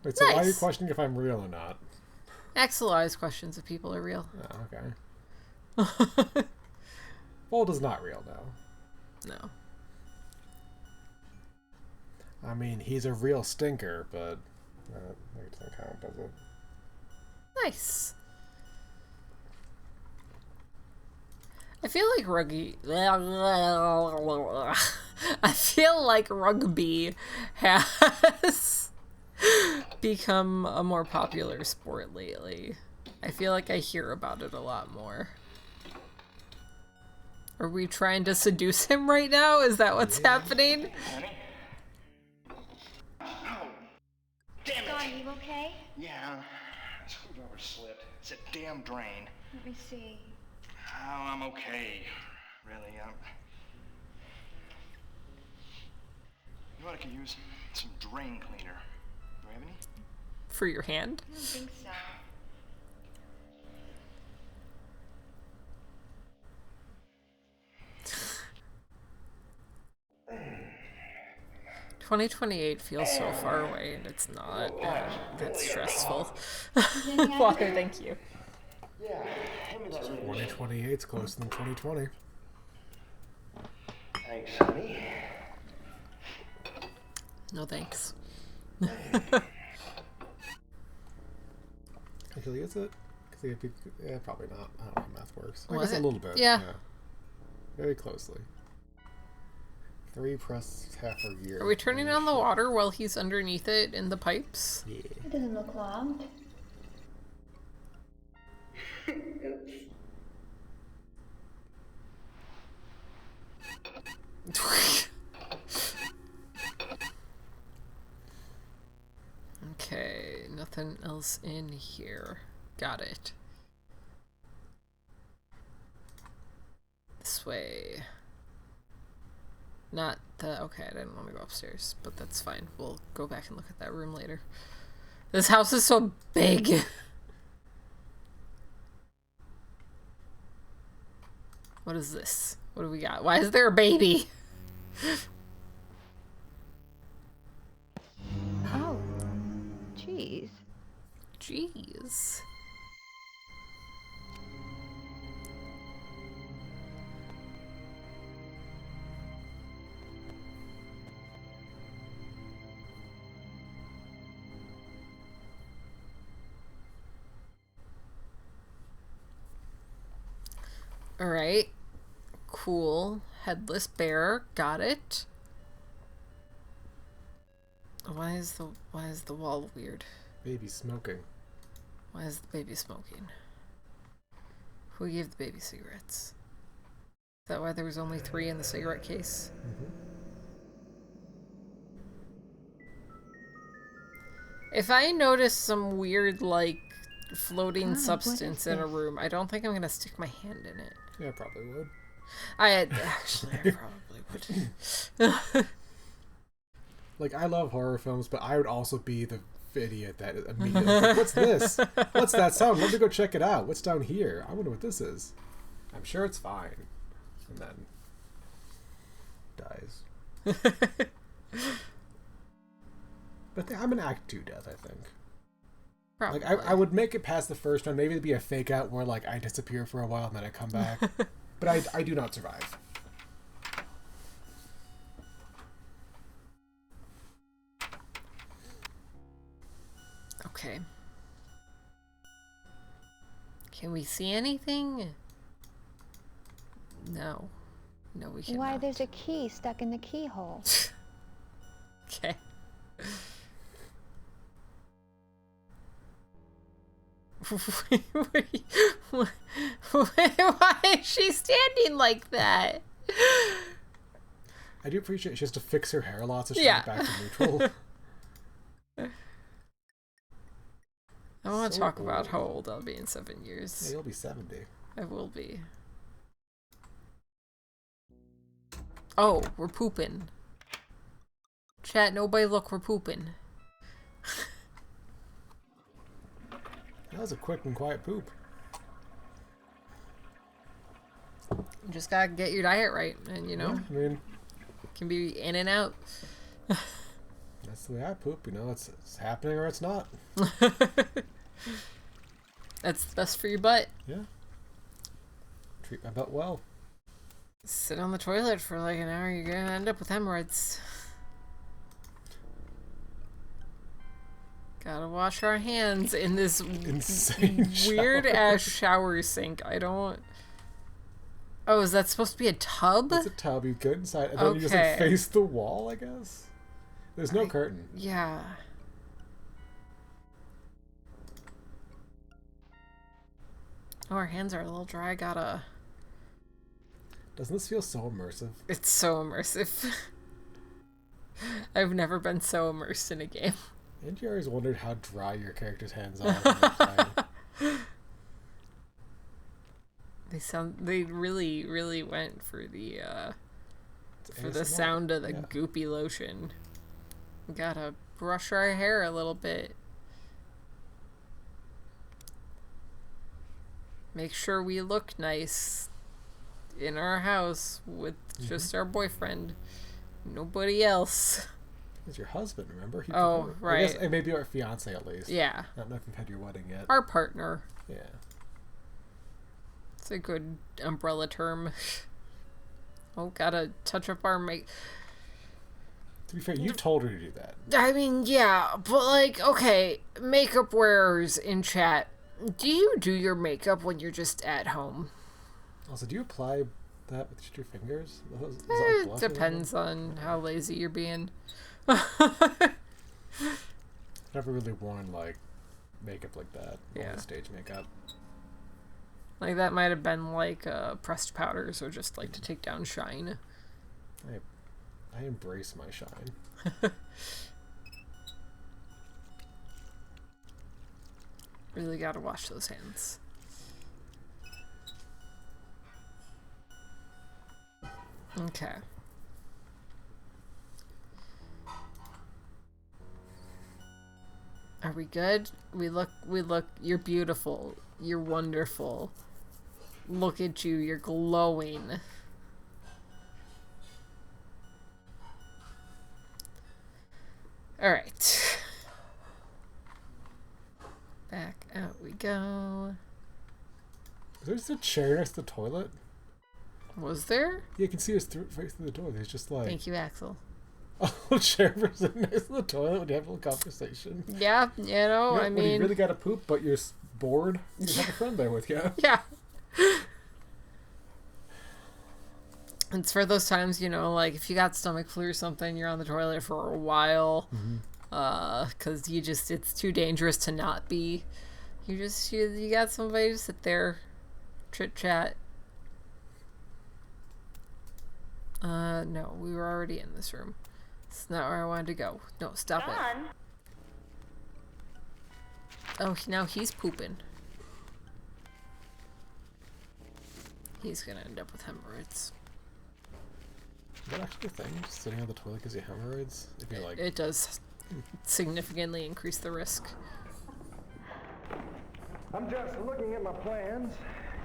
Wait, so why are you Nice. questioning if I'm real or not? Axel always questions if people are real. Oh, okay. Bold is not real, though. No. I mean, he's a real stinker, but that doesn't count, does it? Nice. I feel like rugby. I feel like rugby has become a more popular sport lately. I feel like I hear about it a lot more. Are we trying to seduce him right now? Is that what's happening? Damn Scott, it! are you okay? Yeah, screwdriver slipped. It's a damn drain. Let me see. Oh, I'm okay. Really, You know what I could use? Some drain cleaner. Do you have any? For your hand? I don't think so. 2028 feels so far away, and it's not. And that's stressful. Any Water, thank you. Yeah, hand me that ring. 2028's closer than 2020. Thanks, honey. No thanks. Actually, is it? Yeah, probably not. I don't know how math works. I Was guess it? a little bit. Yeah. Very clousely. 3 plus half a year. Are we turning on the water while he's underneath it in the pipes? Yeah. It doesn't look clogged. Okay, nothing else in here. Got it. This way. Not the... Okay, I didn't want to go upstairs, but that's fine. We'll go back and look at that room later. This house is so big. What is this? What do we got? Why is there a baby? Oh, jeez. Jeez. Alright. Cool. Headless bear. Got it. Why is the wall weird? Baby smoking. Why is the baby smoking? Who gave the baby cigarettes? Is that why there was only 3 in the cigarette case? If I notice some weird, like, floating substance in a room, I don't think I'm gonna stick my hand in it. Yeah, I probably would. I probably would. Like, I love horror films, but I would also be the idiot that immediately, like, what's this? What's that sound? Let me go check it out. What's down here? I wonder what this is. I'm sure it's fine. And then dies. But I'm an Act 2 death, I think. Probably. Like, I would make it past the first one. Maybe it'd be a fake out where, like, I disappear for a while and then I come back. But I do not survive. Okay. Can we see anything? No. No, we cannot. Why, there's a key stuck in the keyhole. Okay. Why is she standing like that? I do appreciate she has to fix her hair a lot so she Yeah. can get back to neutral. I want to So talk about old. how old I'll be in 7 years. Yeah, you'll be 70. I will be. Oh, we're pooping. Chat, nobody look, we're pooping. That was a quick and quiet poop. You just gotta get your diet right, and you know, Yeah, I mean, can be in and out. that's the way I poop. You know, it's happening or it's not. That's the best for your butt. Yeah. Treat my butt well. Sit on the toilet for like an hour, you're gonna end up with hemorrhoids. Gotta wash our hands in this Insane weird shower. ass shower sink. I don't. Oh, is that supposed to be a tub? It's a tub. You get inside, and then you just like Okay. face the wall. I guess. There's no curtain. Yeah. Oh, our hands are a little dry. Gotta. Doesn't this feel so immersive? It's so immersive. I've never been so immersed in a game. And you always wondered how dry your character's hands are. When they're playing. They really, really went for the It's for the ASMR. sound of the Yeah. goopy lotion. Gotta brush our hair a little bit. Make sure we look nice in our house with just our boyfriend. Nobody else. It's your husband, remember? He Oh, proposed. right. I guess, and maybe your fiance at least. Yeah. I don't know if you've had your wedding yet. Our partner. Yeah. It's a good umbrella term. Oh, gotta touch up our make. To be fair, you told her to do that. I mean, yeah, but like, okay, makeup wearers in chat, do you do your makeup when you're just at home? Also, do you apply that with just your fingers? Is that like It blush or depends on how lazy you're being. something? Never really worn like makeup like that. Yeah. Only stage makeup. Like, that might have been like pressed powders or just like to take down shine. I embrace my shine. Really gotta wash those hands. Okay. Are we good? We look, you're beautiful. You're wonderful. Look at you, you're glowing. Alright. Back out we go. There's a chair next to the toilet. Was there? Yeah, you can see us right through the door. There's just like Thank you, Axel. a little chair sitting next to the toilet when you have a little conversation. Yeah, you know, I When you mean... really gotta poop, but you're bored, you have a friend there with you. Yeah. It's for those times, you know, like if you got stomach flu or something, you're on the toilet for a while. Because it's too dangerous to not be. You got somebody to sit there, chit chat. No, we were already in this room. It's not where I wanted to go. No, stop it. Oh, now he's pooping. He's gonna end up with hemorrhoids. Is that actually a thing? Just sitting on the toilet gives you hemorrhoids? If you're like... It does significantly increase the risk. I'm just looking at my plans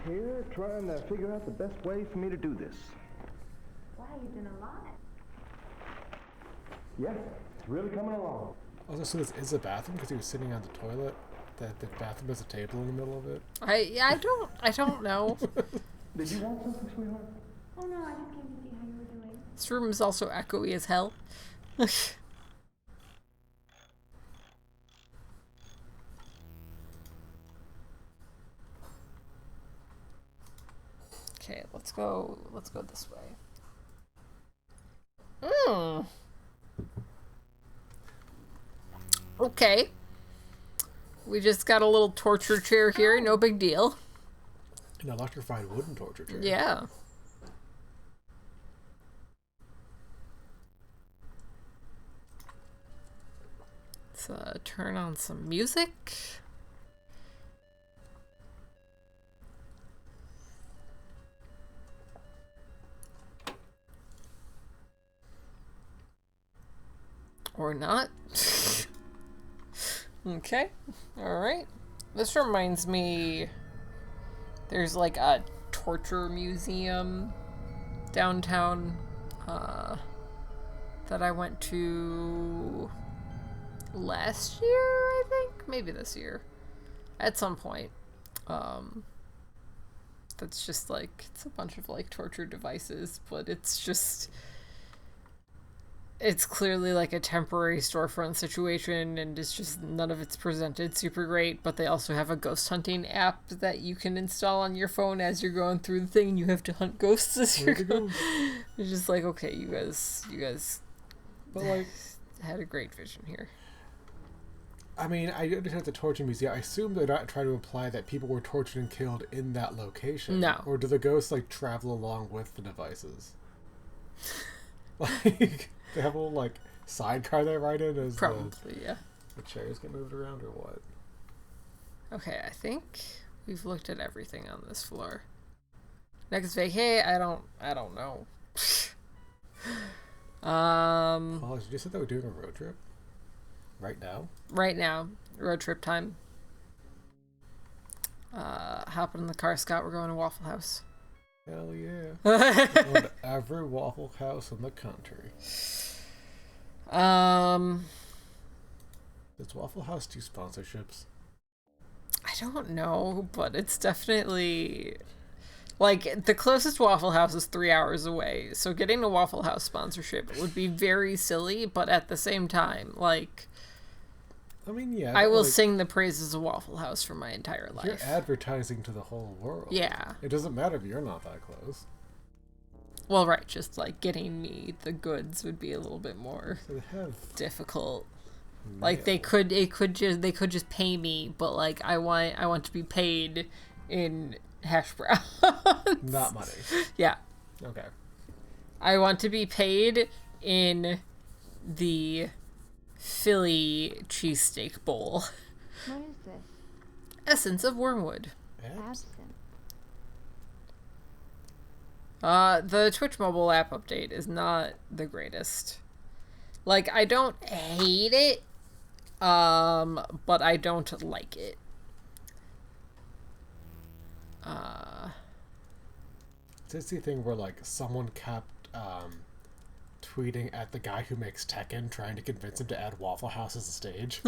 here, trying to figure out the best way for me to do this. Wow, you've done a lot. Yeah, it's really coming along. Also, so this is a bathroom because he was sitting on the toilet. That the bathroom has a table in the middle of it. I don't know. Did you want something, sweetheart? Oh no, I just came to see how you were doing. This room is also echoey as hell. Okay, let's go this way. Okay. We just got a little torture chair here, no big deal. An electrified wooden torture chair. Yeah. Let's turn on some music. Or not. Okay. Alright. This reminds me, there's like a torture museum downtown that I went to last year, I think? Maybe this year. At some point. That's just like, it's a bunch of like torture devices, but it's just... It's clearly like a temporary storefront situation, and it's just none of it's presented super great, but they also have a ghost hunting app that you can install on your phone as you're going through the thing, and you have to hunt ghosts as you're going. It's just like, okay, you guys But like, had a great vision here. I mean, I understand the torture museum. I assume they're not trying to imply that people were tortured and killed in that location. No. Or do the ghosts like travel along with the devices? Like, they have a little like sidecar they ride in as Probably, yeah. The chairs get moved around or what? Okay, I think we've looked at everything on this floor. Next vacay, I don't know. Oh, did you say that we're doing a road trip? Right now? Right now, road trip time. Hopping in the car, Scott. We're going to Waffle House. Hell yeah. Going to every Waffle House in the country. Does Waffle House do sponsorships? I don't know, but it's definitely... Like, the closest Waffle House is 3 hours away, so getting a Waffle House sponsorship would be very silly, but at the same time, like... I mean, yeah. I will like, sing the praises of Waffle House for my entire life. You're advertising to the whole world. Yeah. It doesn't matter if you're not that close. Well, right, just, like, getting me the goods would be a little bit more So they have difficult. mail. Like, they could just pay me, but, like, I want to be paid in hash browns. Not money. Yeah. Okay. I want to be paid in the Philly cheesesteak bowl. What is this? Essence of wormwood. Abs? Absent. The Twitch mobile app update is not the greatest. Like, I don't hate it, but I don't like it. It's the thing where like someone kept tweeting at the guy who makes Tekken, trying to convince him to add Waffle House as a stage.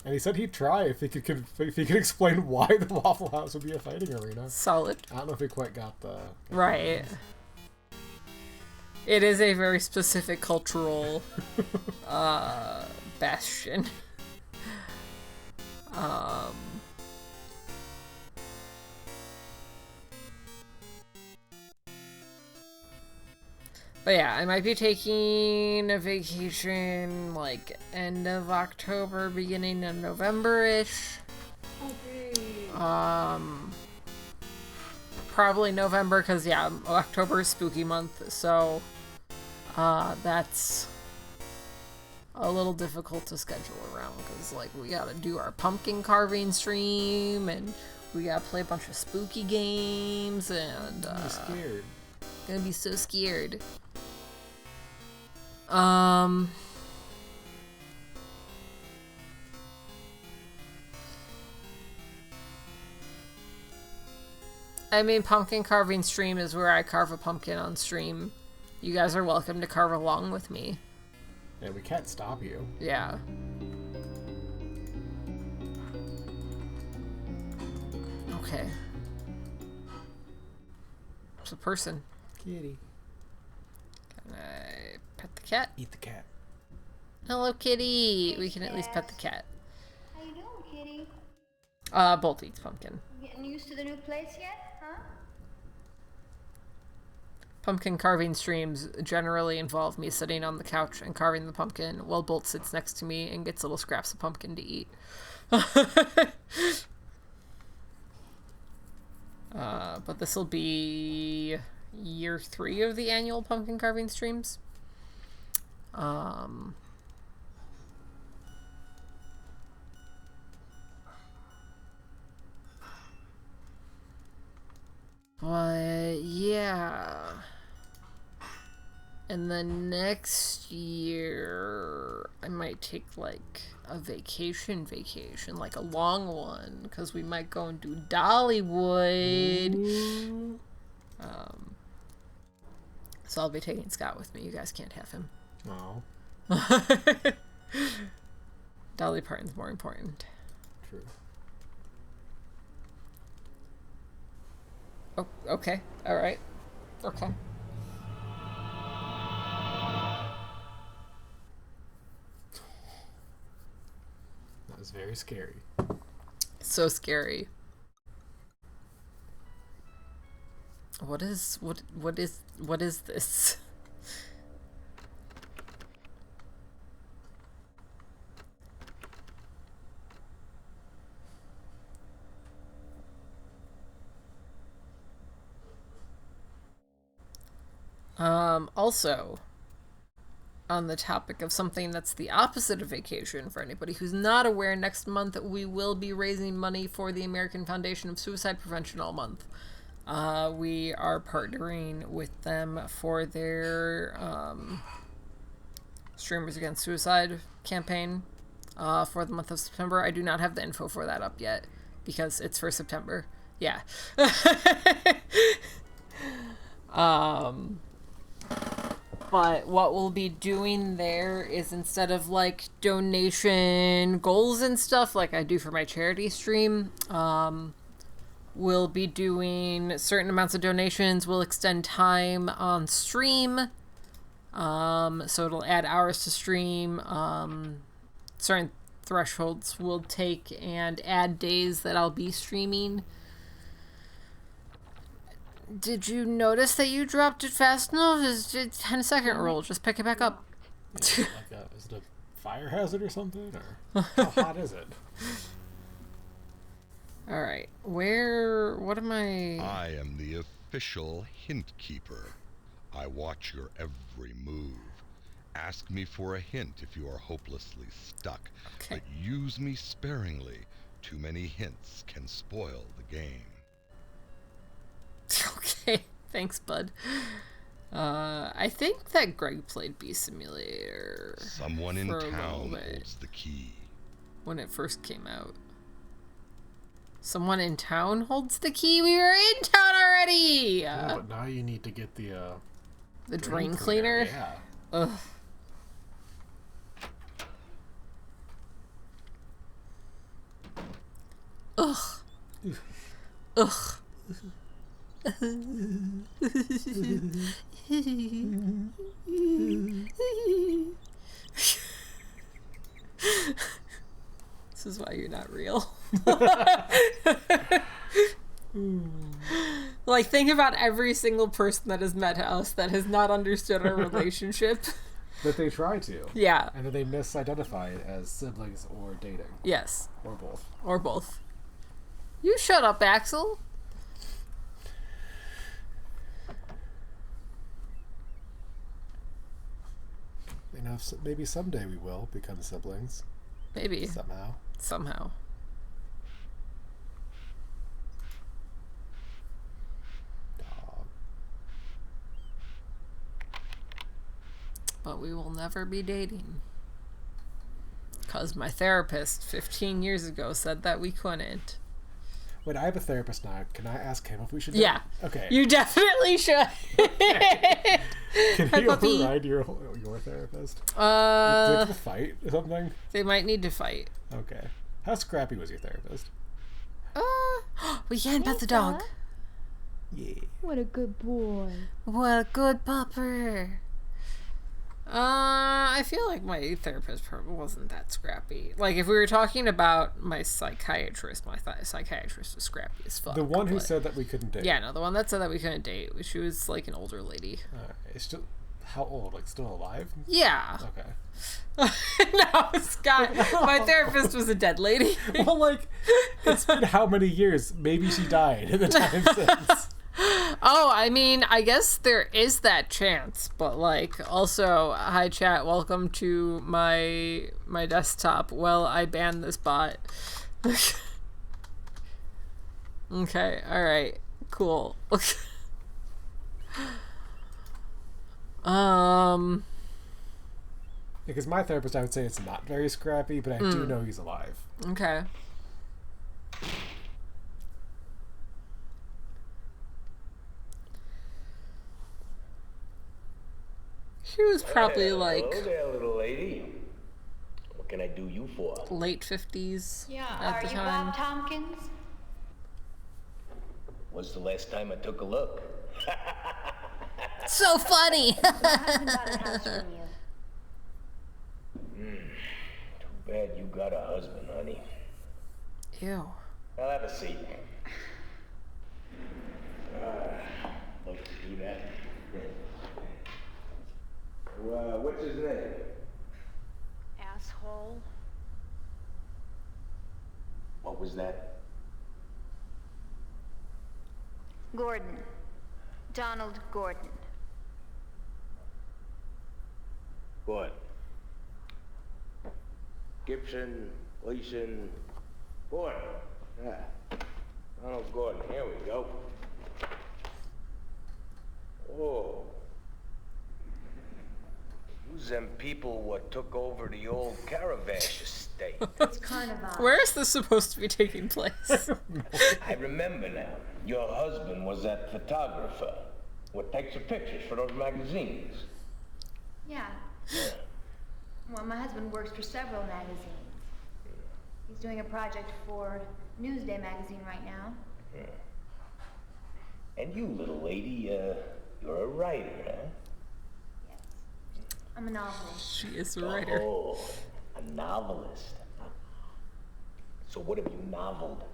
And he said he'd try if he could explain why the Waffle House would be a fighting arena. Solid. I don't know if he quite got the Right. It is a very specific cultural bastion. But yeah, I might be taking a vacation like end of October, beginning of November-ish. Probably November, because yeah, October is spooky month, so that's a little difficult to schedule around, because like we gotta do our pumpkin carving stream, and we gotta play a bunch of spooky games, and I'm scared. gonna be so scared. I mean, pumpkin carving stream is where I carve a pumpkin on stream. You guys are welcome to carve along with me. Yeah, we can't stop you. Yeah. Okay. It's a person. Kitty. Can I pet the cat? Eat the cat. Hello, kitty. We can at least pet the cat. How you doing, kitty? Bolt eats pumpkin. Getting used to the new place yet, huh? Pumpkin carving streams generally involve me sitting on the couch and carving the pumpkin while Bolt sits next to me and gets little scraps of pumpkin to eat. But this will be year 3 of the annual pumpkin carving streams. But yeah. And then next year, I might take like a vacation, like a long one, because we might go and do Dollywood. So I'll be taking Scott with me. You guys can't have him. No. Dolly Parton's more important. True. Oh, okay. All right. Okay. That was very scary. So scary. What is this? Also, on the topic of something that's the opposite of vacation, for anybody who's not aware, next month we will be raising money for the American Foundation of Suicide Prevention all month. We are partnering with them for their Streamers Against Suicide campaign for the month of September. I do not have the info for that up yet because it's for September. Yeah. But what we'll be doing there is, instead of like donation goals and stuff like I do for my charity stream, we'll be doing certain amounts of donations. We'll extend time on stream. So it'll add hours to stream. Certain thresholds will take and add days that I'll be streaming. Did you notice that you dropped it fast enough? It's a 10-second rule. Just pick it back up. Is it a fire hazard or something? Or how hot is it? Alright. What am I... I am the official hint keeper. I watch your every move. Ask me for a hint if you are hopelessly stuck. Okay. But use me sparingly. Too many hints can spoil the game. Okay, thanks, bud. I think that Greg played Bee Simulator Someone in for a little town bit holds the key. when it first came out. Someone in town holds the key? We were in town already! Yeah, but now you need to get the drain cleaner? Yeah. Ugh. Ugh. Ugh. This is why you're not real. Like, think about every single person that has met us that has not understood our relationship. But they try to. Yeah. And then they misidentify it as siblings or dating. Yes. Or both. Or both. You shut up, Axel. You know, maybe someday we will become siblings. Maybe. Somehow. Dog. But we will never be dating. Because my therapist 15 years ago said that we couldn't. Wait, I have a therapist now. Can I ask him if we should date? Yeah. Okay. You definitely should. Can Hi, he puppy. override your therapist? Did they have a fight or something? They might need to fight. Okay. How scrappy was your therapist? We can pet the dog. Yeah. What a good boy. What a good pupper. I feel like my therapist wasn't that scrappy. Like, if we were talking about my psychiatrist, psychiatrist was scrappy as fuck. The one who said that we couldn't date. Yeah, no, the one that said that we couldn't date. She was, like, an older lady. It's still... How old? Like, still alive? Yeah. Okay. No, Scott. My therapist was a dead lady. Well, like, it's been how many years? Maybe she died in the time since. Oh, I mean, I guess there is that chance, but like, also, hi chat, welcome to my desktop. Well, I banned this bot. Okay, alright, cool. Because my therapist, I would say it's not very scrappy, but I do know he's alive. Okay. She was probably like Hello there, little lady. What can I do you for? late 50s Yeah, at are the you time. Bob Tompkins? When's the last time I took a look? So funny. My husband bought a house from you. Too bad you got a husband, honey. Ew. I'll have a seat. Like to do that. What's his name? Asshole. What was that? Gordon. Donald Gordon. What? Gibson, Gleason, Gordon. Donald Gordon, here we go. Oh. Who's them people what took over the old Caravash estate? It's Carnival. Where is this supposed to be taking place? I remember now. Your husband was that photographer. What takes the pictures for those magazines? Yeah. Well, my husband works for several magazines. He's doing a project for Newsday magazine right now. And you, little lady, you're a writer, huh? Yes. I'm a novelist. She is a writer. Oh, a novelist. So what have you noveled?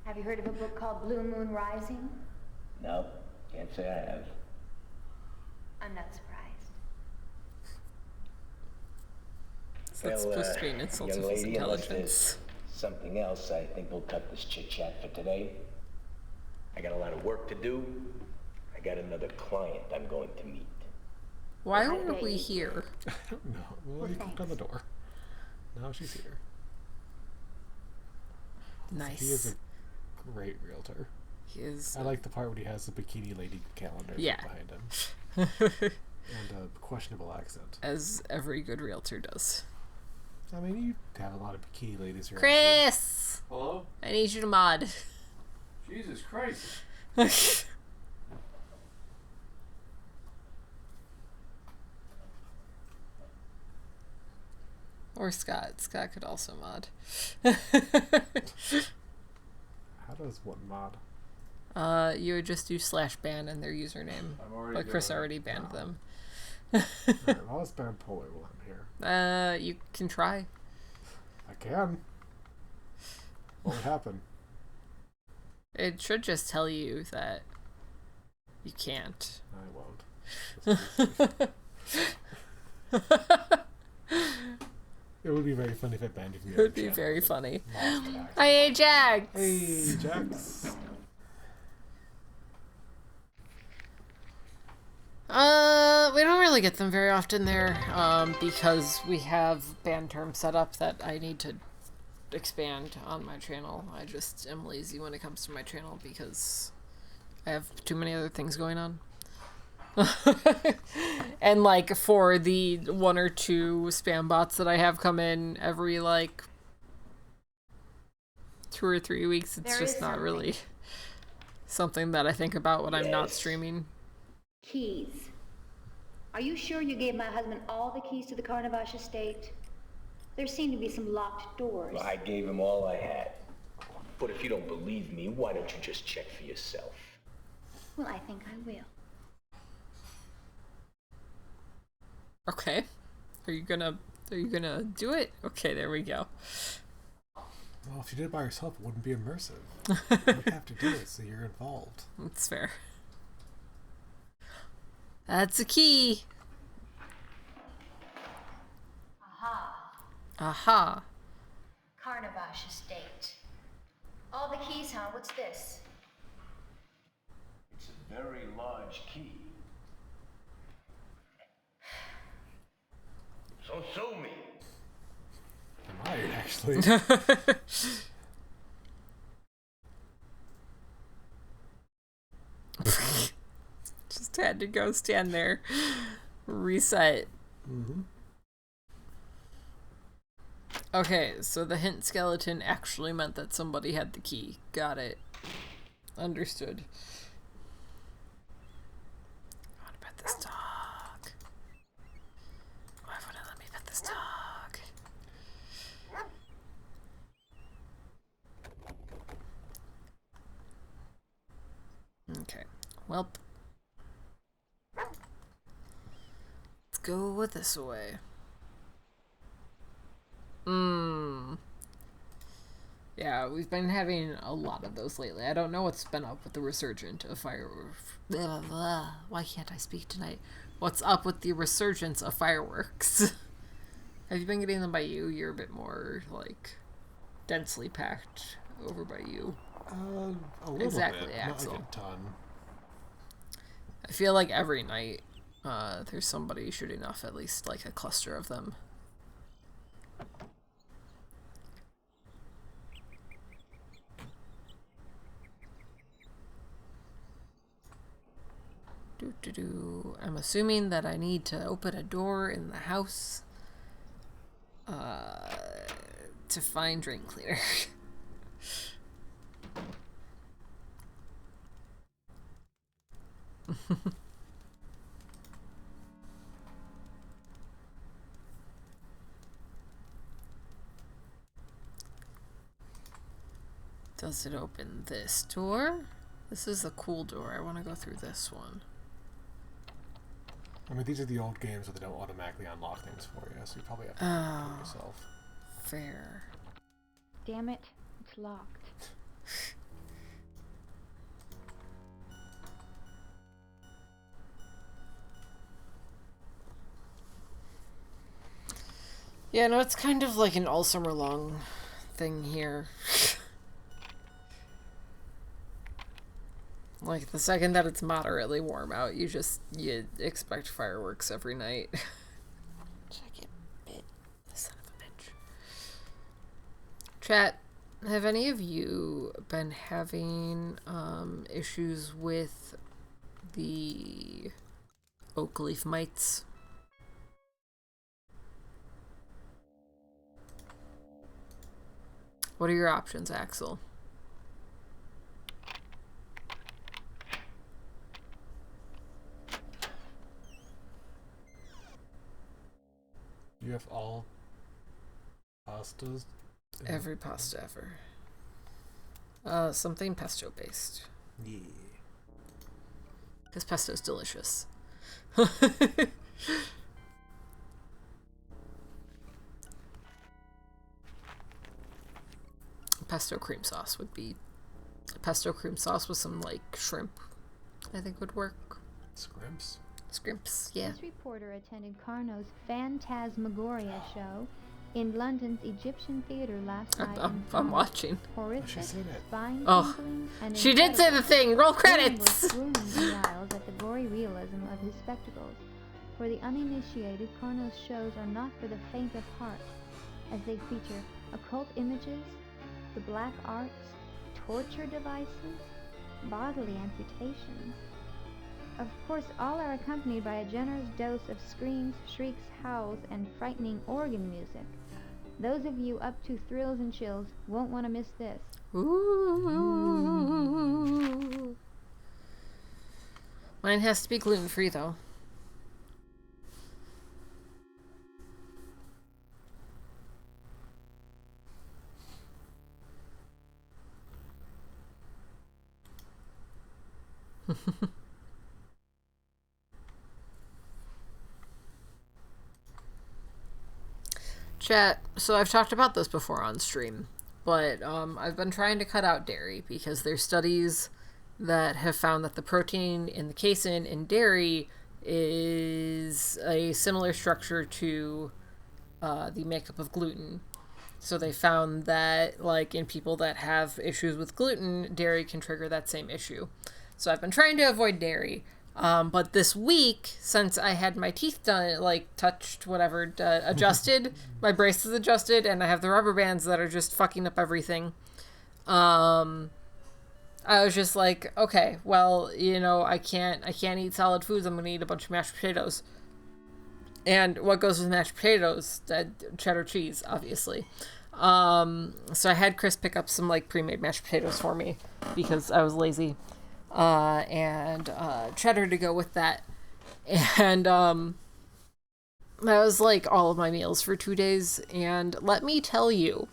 Have you heard of a book called Blue Moon Rising? No, can't say I have. I'm not surprised. So that's supposed to be an insult to young his lady, unless intelligence. there's something else, I think we'll cut this chit-chat for today. I got a lot of work to do. I got another client I'm going to meet. Why were we here? I don't know. Well, he knocked on the door. Now she's here. Nice. He is a great realtor. He is. I like the part when he has the bikini lady calendar behind him. And a questionable accent. As every good realtor does. I mean, you have a lot of bikini ladies around. Chris! Hello? I need you to mod. Jesus Christ. Or Scott. Scott could also mod. How does one mod? You would just do /ban in their username. But Chris already banned them. Alright, well, let's ban Polar while I'm here. You can try. I can. What would happen? It should just tell you that you can't. I won't. It would be very funny if it banned you. It would be very funny. Hi, Ajax! Hey, Jax. We don't really get them very often there, because we have ban terms set up that I need to expand on my channel. I just am lazy when it comes to my channel because I have too many other things going on. And like for the 1 or 2 spam bots that I have come in every like 2 or 3 weeks, it's just not really something that I think about when I'm not streaming. Keys. Are you sure you gave my husband all the keys to the Carnavash estate? There seem to be some locked doors. Well, I gave him all I had. But if you don't believe me, why don't you just check for yourself? Well, I think I will. Okay. Are you gonna do it? Okay, there we go. Well, if you did it by yourself, it wouldn't be immersive. You have to do it so you're involved. That's fair. That's a key. Aha. Aha. Carnavash estate. All the keys, huh? What's this? It's a very large key. So sue me. I might, actually. Just had to go stand there. Reset. Mm-hmm. Okay, so the hint skeleton actually meant that somebody had the key. Got it. Understood. I want to pet this dog. Why wouldn't it let me pet this dog? Okay. Welp. Let's go this way. Yeah, we've been having a lot of those lately. I don't know what's been up with the resurgence of fireworks. Why can't I speak tonight? What's up with the resurgence of fireworks? Have you been getting them by you? You're a bit more, like, densely packed over by you. A little Exactly, bit. Axel. Not like a ton. I feel like every night there's somebody shooting off at least, like, a cluster of them. I'm assuming that I need to open a door in the house to find drain cleaner. Does it open this door? This is a cool door. I want to go through this one. I mean, these are the old games where they don't automatically unlock things for you, so you probably have to do it yourself. Fair. Damn it, it's locked. Yeah, no, it's kind of like an all summer long thing here. Like, the second that it's moderately warm out, you expect fireworks every night. Check it, bit. The son of a bitch. Chat, Have any of you been having issues with the oak leaf mites? What are your options, Axel? You have all pastas? Every pasta ever. Something pesto based. Yeah. Because pesto's delicious. Pesto cream sauce would be... Pesto cream sauce with some, like, shrimp, I think would work. Scrimps? Scrimps, yeah. This reporter attended Carno's Phantasmagoria show in London's Egyptian theater last night. I'm watching. Horrific, She said it. spine-tingling, and She did say the thing! Roll credits! swooning the aisles at the gory realism of his spectacles. For the uninitiated, Carno's shows are not for the faint of heart, as they feature occult images, the black arts, torture devices, bodily amputations. Of course, all are accompanied by a generous dose of screams, shrieks, howls, and frightening organ music. Those of you up to thrills and chills won't want to miss this. Ooh. Mine has to be gluten-free, though. Chat, so I've talked about this before on stream, but I've been trying to cut out dairy because there's studies that have found that the protein in the casein in dairy is a similar structure to the makeup of gluten. So they found that, like, in people that have issues with gluten, dairy can trigger that same issue. So I've been trying to avoid dairy. But this week, since I had my teeth done, like, touched, whatever, adjusted, my braces adjusted, and I have the rubber bands that are just fucking up everything, I was just like, okay, well, you know, I can't eat solid foods. I'm gonna eat a bunch of mashed potatoes. And what goes with mashed potatoes? Cheddar cheese, obviously. So I had Chris pick up some, like, pre-made mashed potatoes for me because I was lazy. And cheddar to go with that. And that was, like, all of my meals for 2 days. And let me tell you,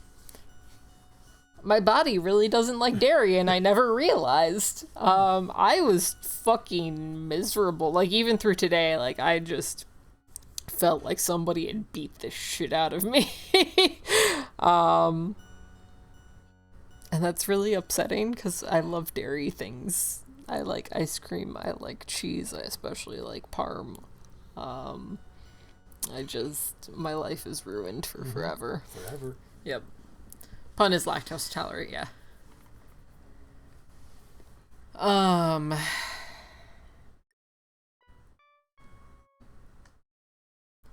my body really doesn't like dairy, and I never realized. I was fucking miserable. Like, even through today, like, I just felt like somebody had beat the shit out of me. And that's really upsetting because I love dairy things. I like ice cream. I like cheese. I especially like parm. My life is ruined for forever. Forever. Yep. Pun is lactose tolerant, yeah.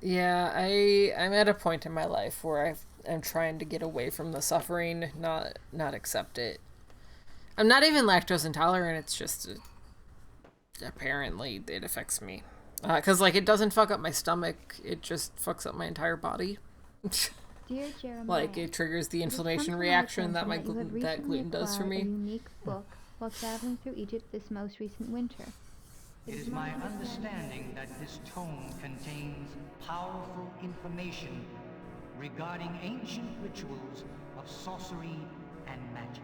Yeah, I'm at a point in my life where I'm trying to get away from the suffering, not accept it. I'm not even lactose intolerant, it's just apparently it affects me. 'Cause, like, it doesn't fuck up my stomach, it just fucks up my entire body. Dear Jeremiah, Like, it triggers the inflammation reaction that that gluten does for me. A unique book while traveling through Egypt this most recent winter. It is my understanding that this tome contains powerful information regarding ancient rituals of sorcery and magic.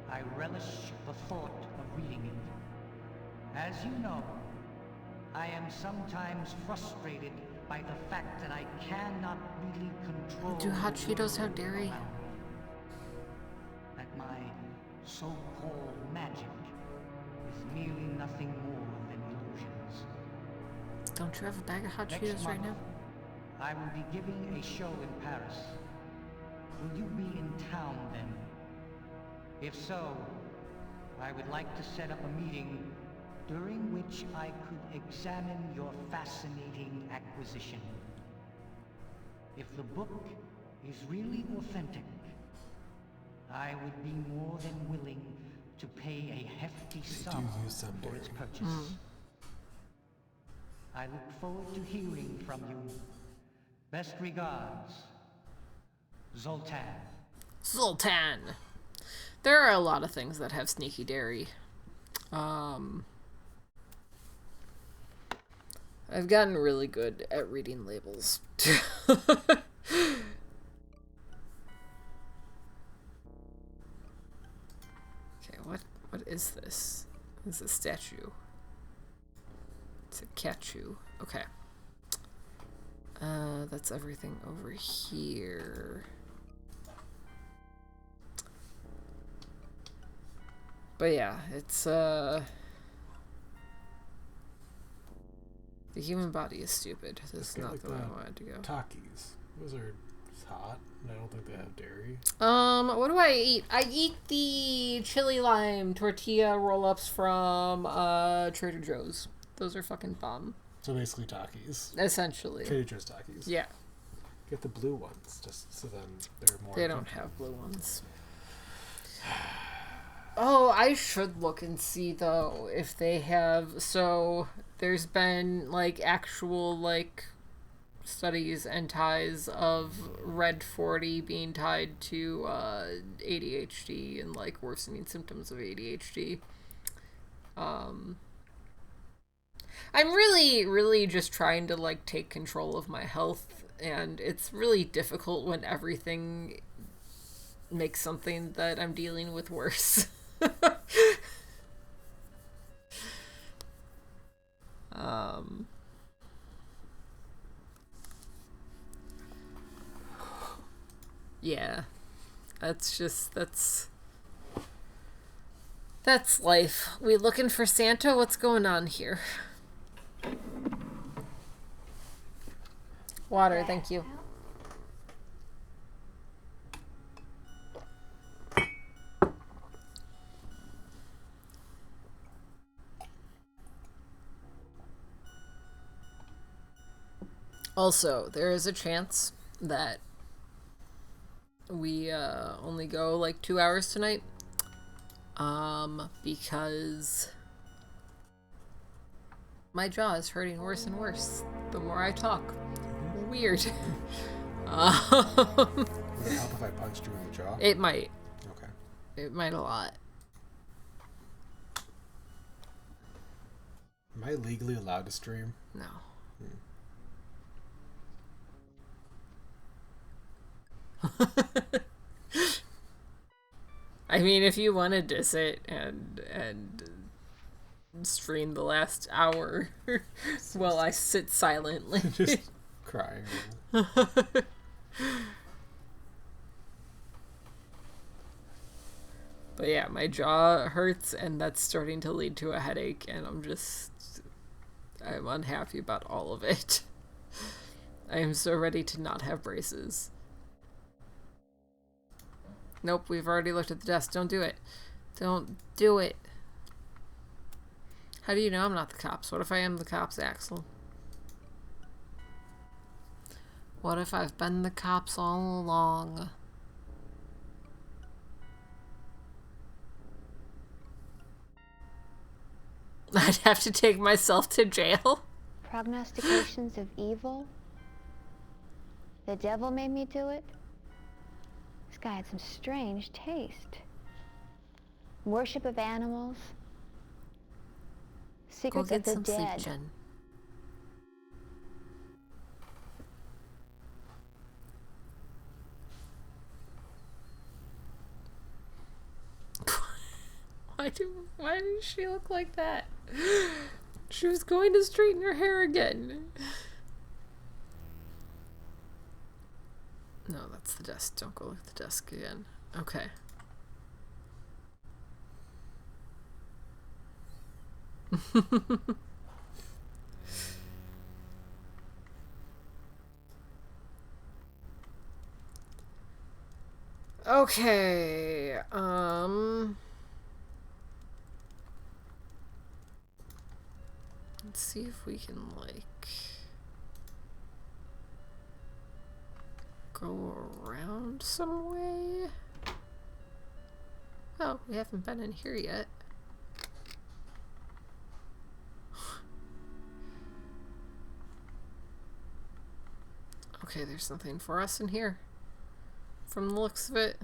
I relish the thought of reading it. As you know, I am sometimes frustrated by the fact that I cannot really control... Do hot Cheetos have dairy? That my so-called magic is merely nothing more than illusions. Don't you have a bag of hot Next Cheetos right month, now? I will be giving a show in Paris. Will you be in town then? If so, I would like to set up a meeting during which I could examine your fascinating acquisition. If the book is really authentic, I would be more than willing to pay a hefty sum use some for its dairy. purchase. I look forward to hearing from you. Best regards, Zoltan. Zoltan. There are a lot of things that have sneaky dairy. I've gotten really good at reading labels. Okay, what is this? It's a statue. It's a catchu. Okay. That's everything over here. But yeah, it's the human body is stupid. This is not like the way I wanted to go. Takis. Those are hot, and I don't think they have dairy. What do I eat? I eat the chili lime tortilla roll-ups from Trader Joe's. Those are fucking bomb. So basically Takis. Essentially. Trader Joe's Takis. Yeah. Get the blue ones, just so then they're more... They don't have blue ones. Oh, I should look and see, though, if they have... So, there's been, like, actual, like, studies and ties of Red 40 being tied to ADHD and, like, worsening symptoms of ADHD. I'm really, really just trying to, like, take control of my health, and it's really difficult when everything makes something that I'm dealing with worse. Yeah, that's life. We looking for Santa? What's going on here? Water, thank you. Also, there is a chance that we only go like 2 hours tonight. Because my jaw is hurting worse and worse the more I talk. Weird. Would it help if I punched you in the jaw? It might. Okay. It might a lot. Am I legally allowed to stream? No. I mean, if you wanted to sit and stream the last hour while I sit silently. Just crying. But yeah, my jaw hurts, and that's starting to lead to a headache, and I'm unhappy about all of it. I am so ready to not have braces. Nope, we've already looked at the desk. Don't do it. Don't do it. How do you know I'm not the cops? What if I am the cops, Axel? What if I've been the cops all along? I'd have to take myself to jail. Prognostications of evil? The devil made me do it? This guy had some strange taste. Worship of animals. Go Secrets get of the some sleep, dead. Jen. Why did she look like that? She was going to straighten her hair again. No, that's the desk. Don't go look at the desk again. Okay. Okay, let's see if we can, like, go around some way. Oh, we haven't been in here yet. Okay, there's something for us in here. From the looks of it.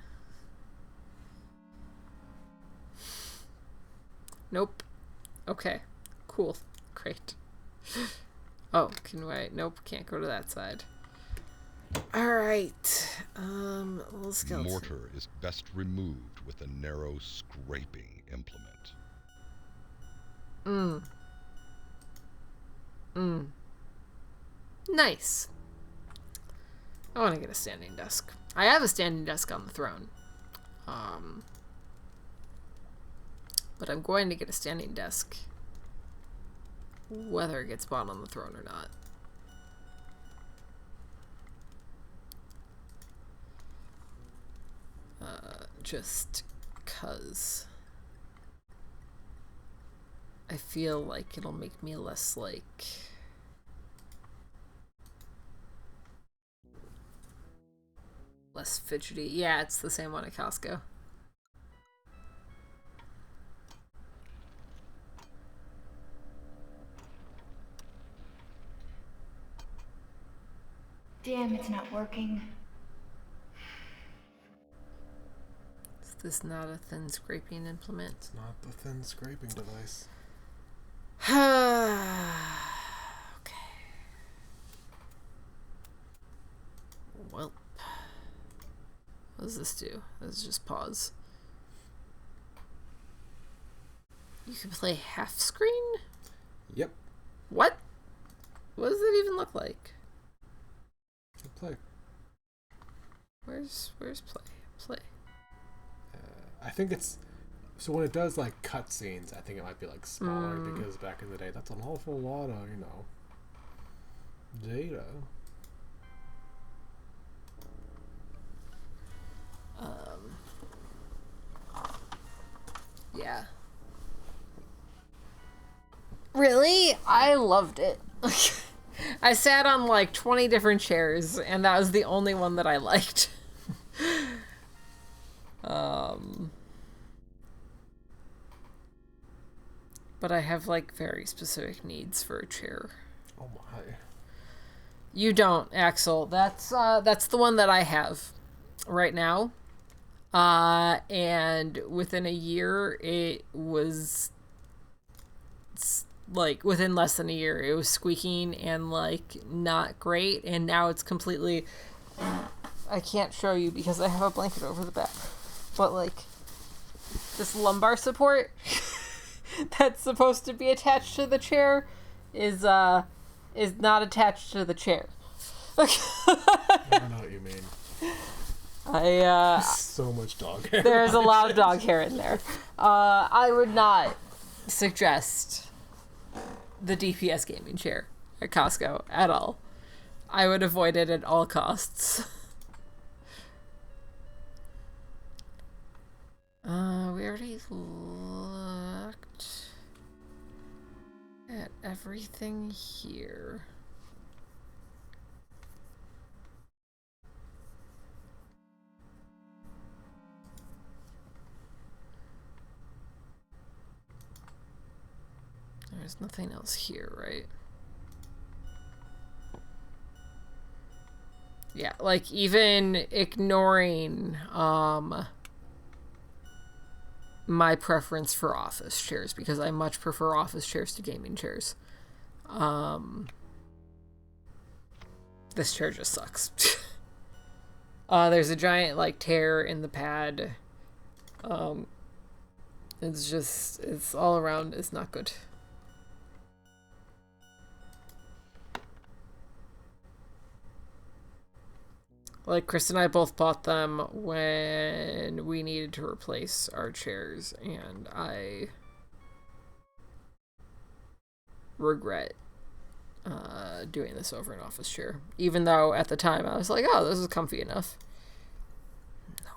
Nope. Okay. Cool. Great. Oh, can we... Nope, can't go to that side. Alright. Little skeleton. Mortar is best removed with a narrow scraping implement. Nice. I want to get a standing desk. I have a standing desk on the throne. But I'm going to get a standing desk. Whether it gets bought on the throne or not. Just 'cause I feel like it'll make me less like less fidgety. Yeah, it's the same one at Costco. Damn, it's not working. Is this not a thin scraping implement? It's not the thin scraping device. Okay. Well. What does this do? This is just pause. You can play half screen? Yep. What? What does it even look like? Play. Where's play? Play. I think it's... So when it does, like, cutscenes, I think it might be, like, smaller, because back in the day, that's an awful lot of, you know, data. Yeah. Really? I loved it. I sat on like 20 different chairs, and that was the only one that I liked. But I have like very specific needs for a chair. Oh my. You don't, Axel. That's the one that I have right now. And within a year, it was like within less than a year, it was squeaking and like not great. And now it's completely, I can't show you because I have a blanket over the back, but like this lumbar support that's supposed to be attached to the chair is not attached to the chair. I don't know what you mean. So much dog hair. There's a lot of dog hair in there. I would not suggest the DPS gaming chair at Costco at all. I would avoid it at all costs. We already looked at everything here. There's nothing else here, right? Yeah, like even ignoring my preference for office chairs, because I much prefer office chairs to gaming chairs. This chair just sucks. There's a giant like tear in the pad. It's all around, it's not good. Like, Chris and I both bought them when we needed to replace our chairs, and I regret doing this over an office chair. Even though at the time I was like, oh, this is comfy enough. No.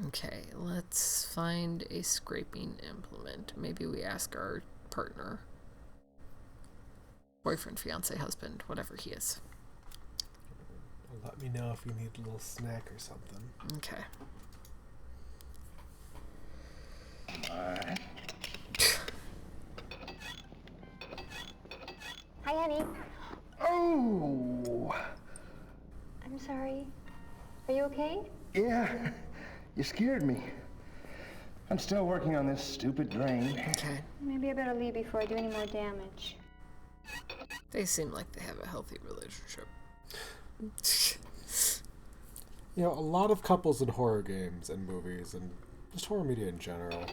Okay, let's find a scraping implement. Maybe we ask our partner. Boyfriend, fiance, husband, whatever he is. Let me know if you need a little snack or something. Okay. Alright. Hi, honey. Oh! I'm sorry. Are you okay? Yeah, you scared me. I'm still working on this stupid drain. Okay. Maybe I better leave before I do any more damage. They seem like they have a healthy relationship. You know, a lot of couples in horror games and movies and just horror media in general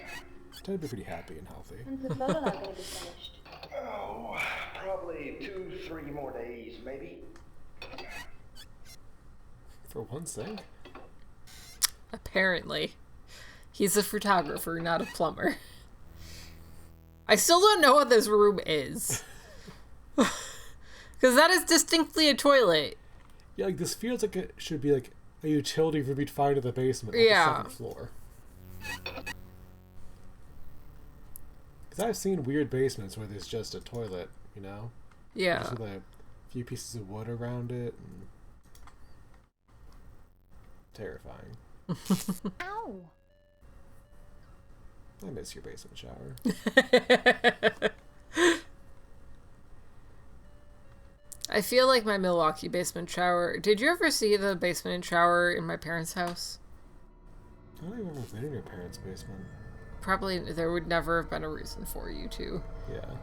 tend to be pretty happy and healthy. When's the photo lab gonna be finished? Oh, probably 2-3 more days, maybe. For one thing. Apparently. He's a photographer, not a plumber. I still don't know what this room is. Because that is distinctly a toilet. Yeah, like this feels like it should be like a utility room you'd find in the basement on the second floor. Because I've seen weird basements where there's just a toilet, you know? Yeah. Just with a few pieces of wood around it. And... terrifying. Ow! I miss your basement shower. I feel like my Milwaukee basement shower... Did you ever see the basement shower in my parents' house? I don't even remember if they in your parents' basement. Probably there would never have been a reason for you to. Yeah.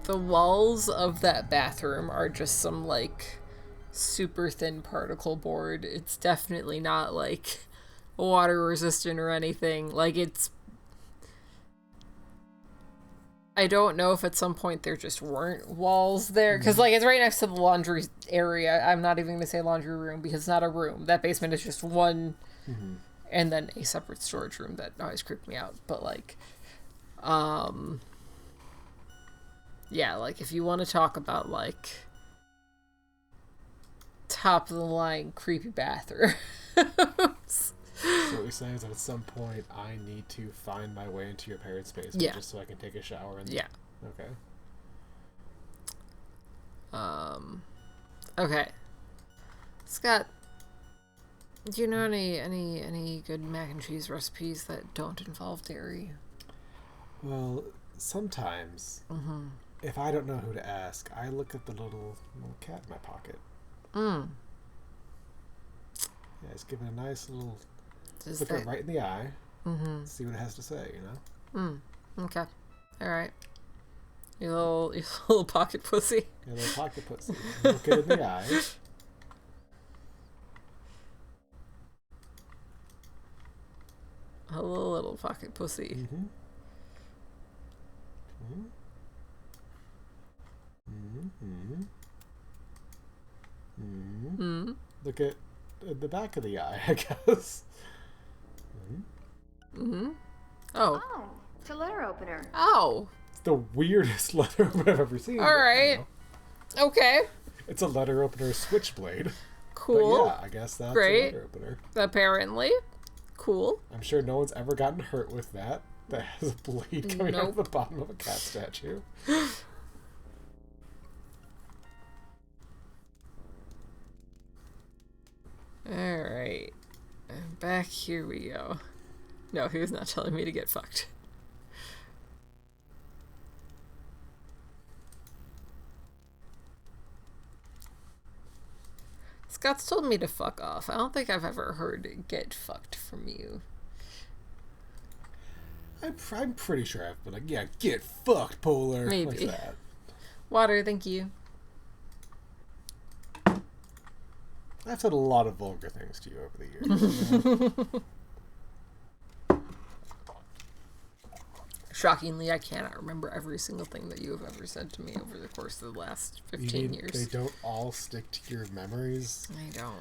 The walls of that bathroom are just some, like, super thin particle board. It's definitely not, like, water resistant or anything. Like, it's... I don't know if at some point there just weren't walls there. Because, like, it's right next to the laundry area. I'm not even going to say laundry room because it's not a room. That basement is just one... and then a separate storage room that always creeped me out. But, like... yeah, like, if you want to talk about, like... top-of-the-line creepy bathrooms... So what you're saying is that at some point I need to find my way into your parents' basement just so I can take a shower and Yeah. Okay. Okay. Scott, do you know any good mac and cheese recipes that don't involve dairy? Well, sometimes if I don't know who to ask, I look at the little cat in my pocket. Yeah, just give it a nice little look it right in the eye. See what it has to say, you know? Okay. Alright. You little pocket pussy. Yeah, little pocket pussy. Look it in the eye. Hello, little pocket pussy. Look at the back of the eye, I guess. Oh. Oh, it's a letter opener. Oh. It's the weirdest letter opener I've ever seen. Alright. You know? Okay. It's a letter opener switchblade. Cool. But yeah, I guess that's Great. a letter opener. Apparently. Cool. I'm sure no one's ever gotten hurt with that. That has a blade coming out of the bottom of a cat statue. Alright. Back here we go. No, he was not telling me to get fucked. Scott's told me to fuck off. I don't think I've ever heard get fucked from you. I'm pretty sure I've been like, yeah, get fucked, Polar. Maybe. Like that. Water, thank you. I've said a lot of vulgar things to you over the years. Shockingly, I cannot remember every single thing that you have ever said to me over the course of the last 15 years. They don't all stick to your memories. I don't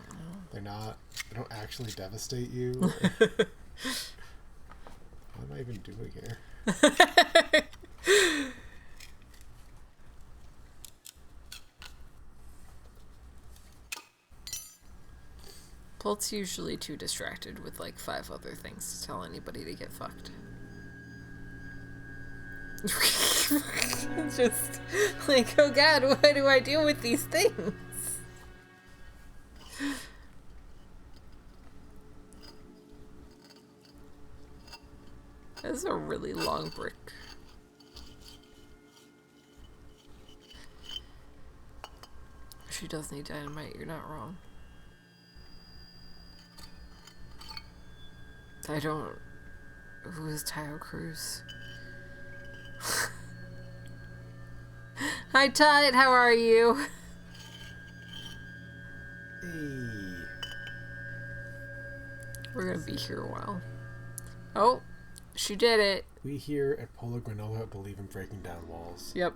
know. They don't actually devastate you. What am I even doing here? Polt's usually too distracted with like 5 other things to tell anybody to get fucked. Just like, oh god, what do I do with these things? This is a really long brick. She does need dynamite, you're not wrong. I don't... Who is Tayo Cruz? Hi Tide, how are you? Hey. We're gonna be here a while. Oh, she did it. We here at PolarGranola believe in breaking down walls. Yep.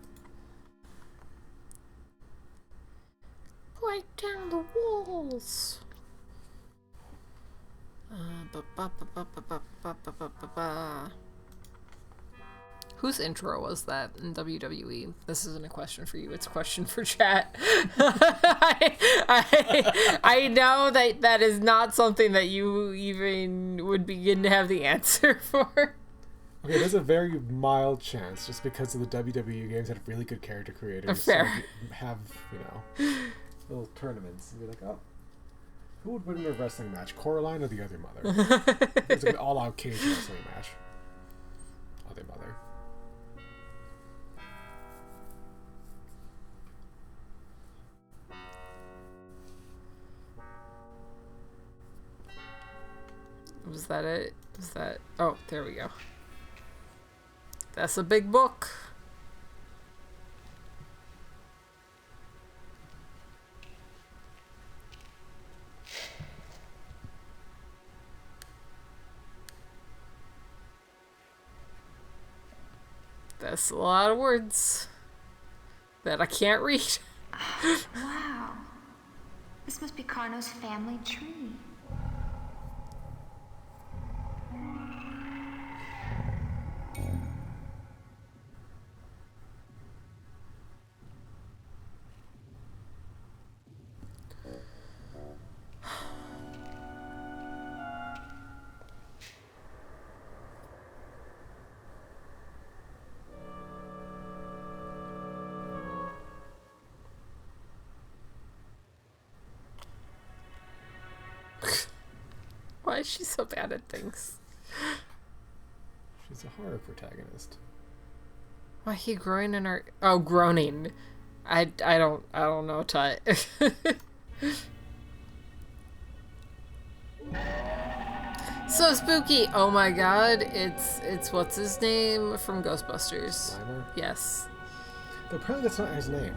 Break down the walls. Whose intro was that in WWE? This isn't a question for you, it's a question for chat. I know that is not something that you even would begin to have the answer for. Okay, there's a very mild chance, just because of the WWE games had really good character creators. Fair. So have, little tournaments and be like, oh, who would win in a wrestling match, Coraline or the other mother? It's an all-out cage wrestling match. Other mother. Was that it? Was that... Oh, there we go. That's a big book. That's a lot of words that I can't read. Wow. This must be Carno's family tree. Why is she so bad at things? She's a horror protagonist. Why he groaning in her... Oh, groaning. I don't know, Tut. So spooky. Oh my god, it's what's his name from Ghostbusters. Slimer? Yes. But apparently that's not his name.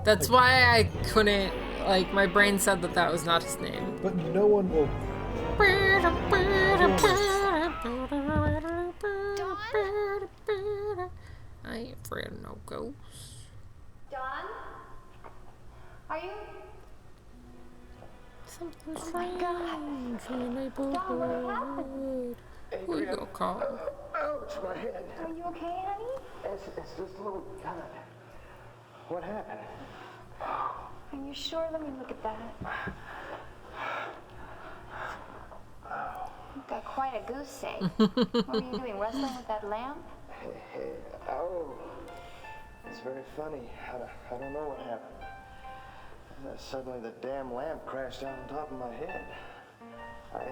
That's why I couldn't, like, my brain said that was not his name. But no one will... I ain't afraid of no ghosts. Dawn? Are you? Something's Oh my God. strange in the neighborhood. Who you gonna call? Ouch, my head. Are you okay, honey? It's just a little kind of... What happened? Are you sure? Let me look at that. You've got quite a goose egg. What were you doing, wrestling with that lamp? Oh, it's very funny. I don't know what happened. Suddenly the damn lamp crashed down on top of my head. I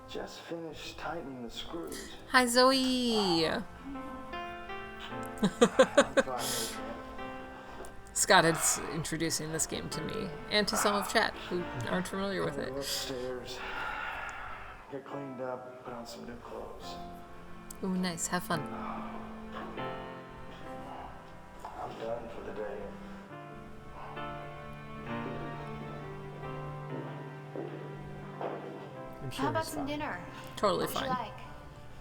just finished tightening the screws. Hi, Zoe. I'm fine, Scott is introducing this game to me and to some of chat who aren't familiar with it. Go upstairs, get cleaned up, put on some new clothes. Ooh, nice. Have fun. I'm done for the day. I'm sure How about he's some fine. dinner? Totally What would you fine. like?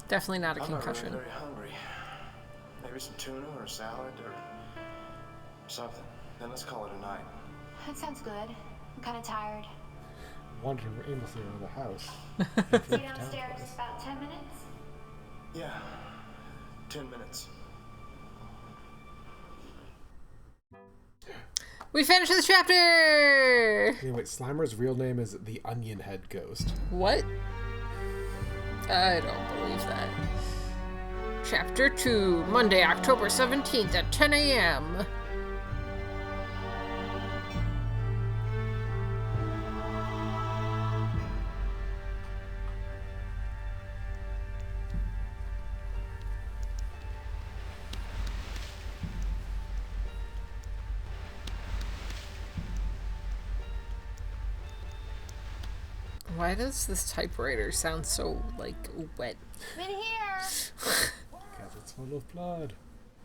Definitely not a I'm not concussion. really very hungry. Maybe some tuna or salad or something. Then let's call it a night. That sounds good. I'm kind of tired. Wandering aimlessly around the house. See you downstairs about 10 minutes? Yeah, 10 minutes. We finished the chapter! Anyway, Slimer's real name is the Onion Head Ghost. What? I don't believe that. Chapter 2, Monday, October 17th at 10 a.m. Why does this typewriter sound so, like, wet? In here! Because it's full of blood.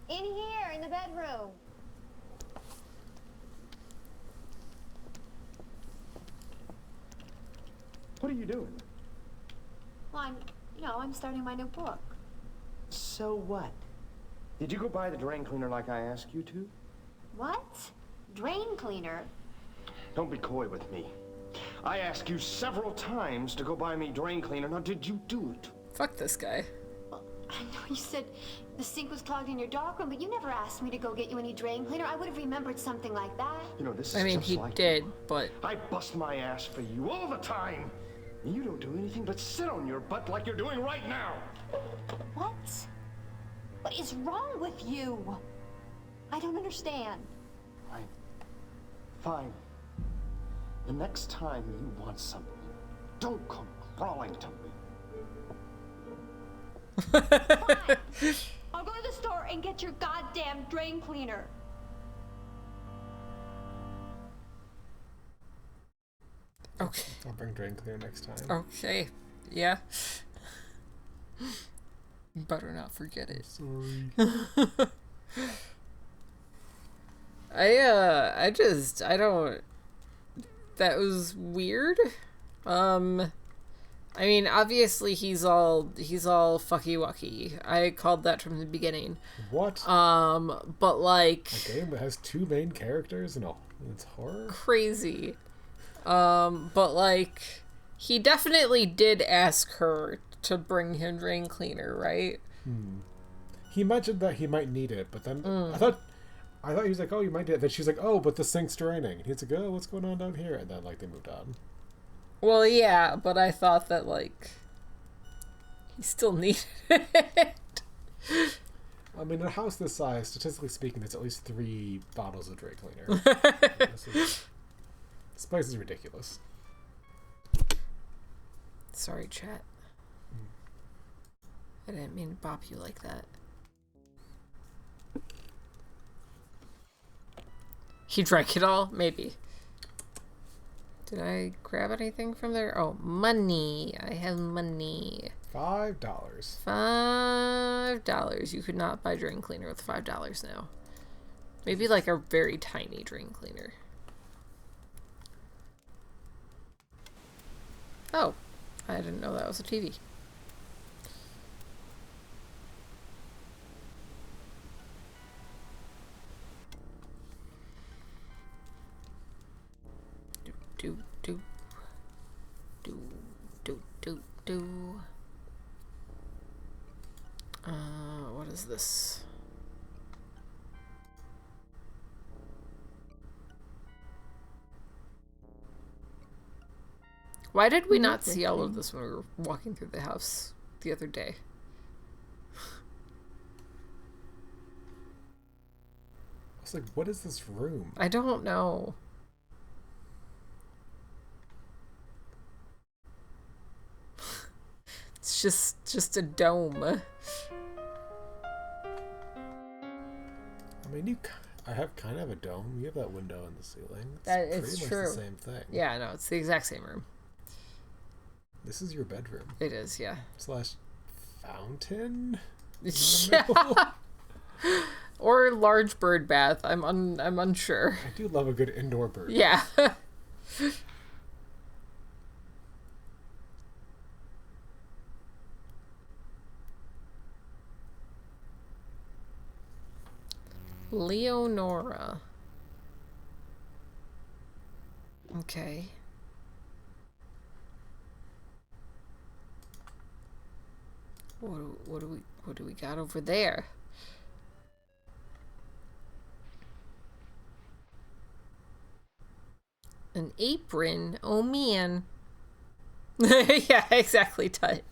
In here, in the bedroom. What are you doing? Well, I'm starting my new book. So what? Did you go buy the drain cleaner like I asked you to? What? Drain cleaner? Don't be coy with me. I asked you several times to go buy me drain cleaner. Now, did you do it? Fuck this guy. Well, I know you said the sink was clogged in your darkroom, but you never asked me to go get you any drain cleaner. I would have remembered something like that. You know, this is I mean, just he like did, you. but... I bust my ass for you all the time. And you don't do anything but sit on your butt like you're doing right now. What? What is wrong with you? I don't understand. Fine. Fine. The next time you want something, don't come crawling to me. Fine. I'll go to the store and get your goddamn drain cleaner. Okay. I'll bring drain cleaner next time. Okay. Yeah. Better not forget it. Sorry. I don't... That was weird. I mean, obviously he's all fucky-wucky. I called that from the beginning. What? But like... A game that has two main characters and it's horror? Crazy. But like, he definitely did ask her to bring him drain cleaner, right? He mentioned that he might need it, but then I thought he was like, oh, you might need it. Then she's like, oh, but the sink's draining. And he's like, oh, what's going on down here? And then like they moved on. Well, yeah, but I thought that like he still needed it. I mean, in a house this size, statistically speaking, there's at least 3 bottles of drain cleaner. This place is ridiculous. Sorry, chat. I didn't mean to bop you like that. He drank it all? Maybe. Did I grab anything from there? Oh, money. I have money. $5. $5. You could not buy drain cleaner with $5 now. Maybe like a very tiny drain cleaner. Oh, I didn't know that was a TV. Do. What is this? Why did we not see all of this when we were walking through the house the other day? I was like, what is this room? I don't know. It's just a dome. I mean, I have kind of a dome. You have that window in the ceiling. It's pretty true. much the same thing. Yeah, no, it's the exact same room. This is your bedroom. It is, yeah. / fountain? Yeah. Or large bird bath. I'm unsure. I do love a good indoor bird. Yeah. Leonora. Okay. What do we got over there? An apron? Oh man. Yeah, exactly, Tut.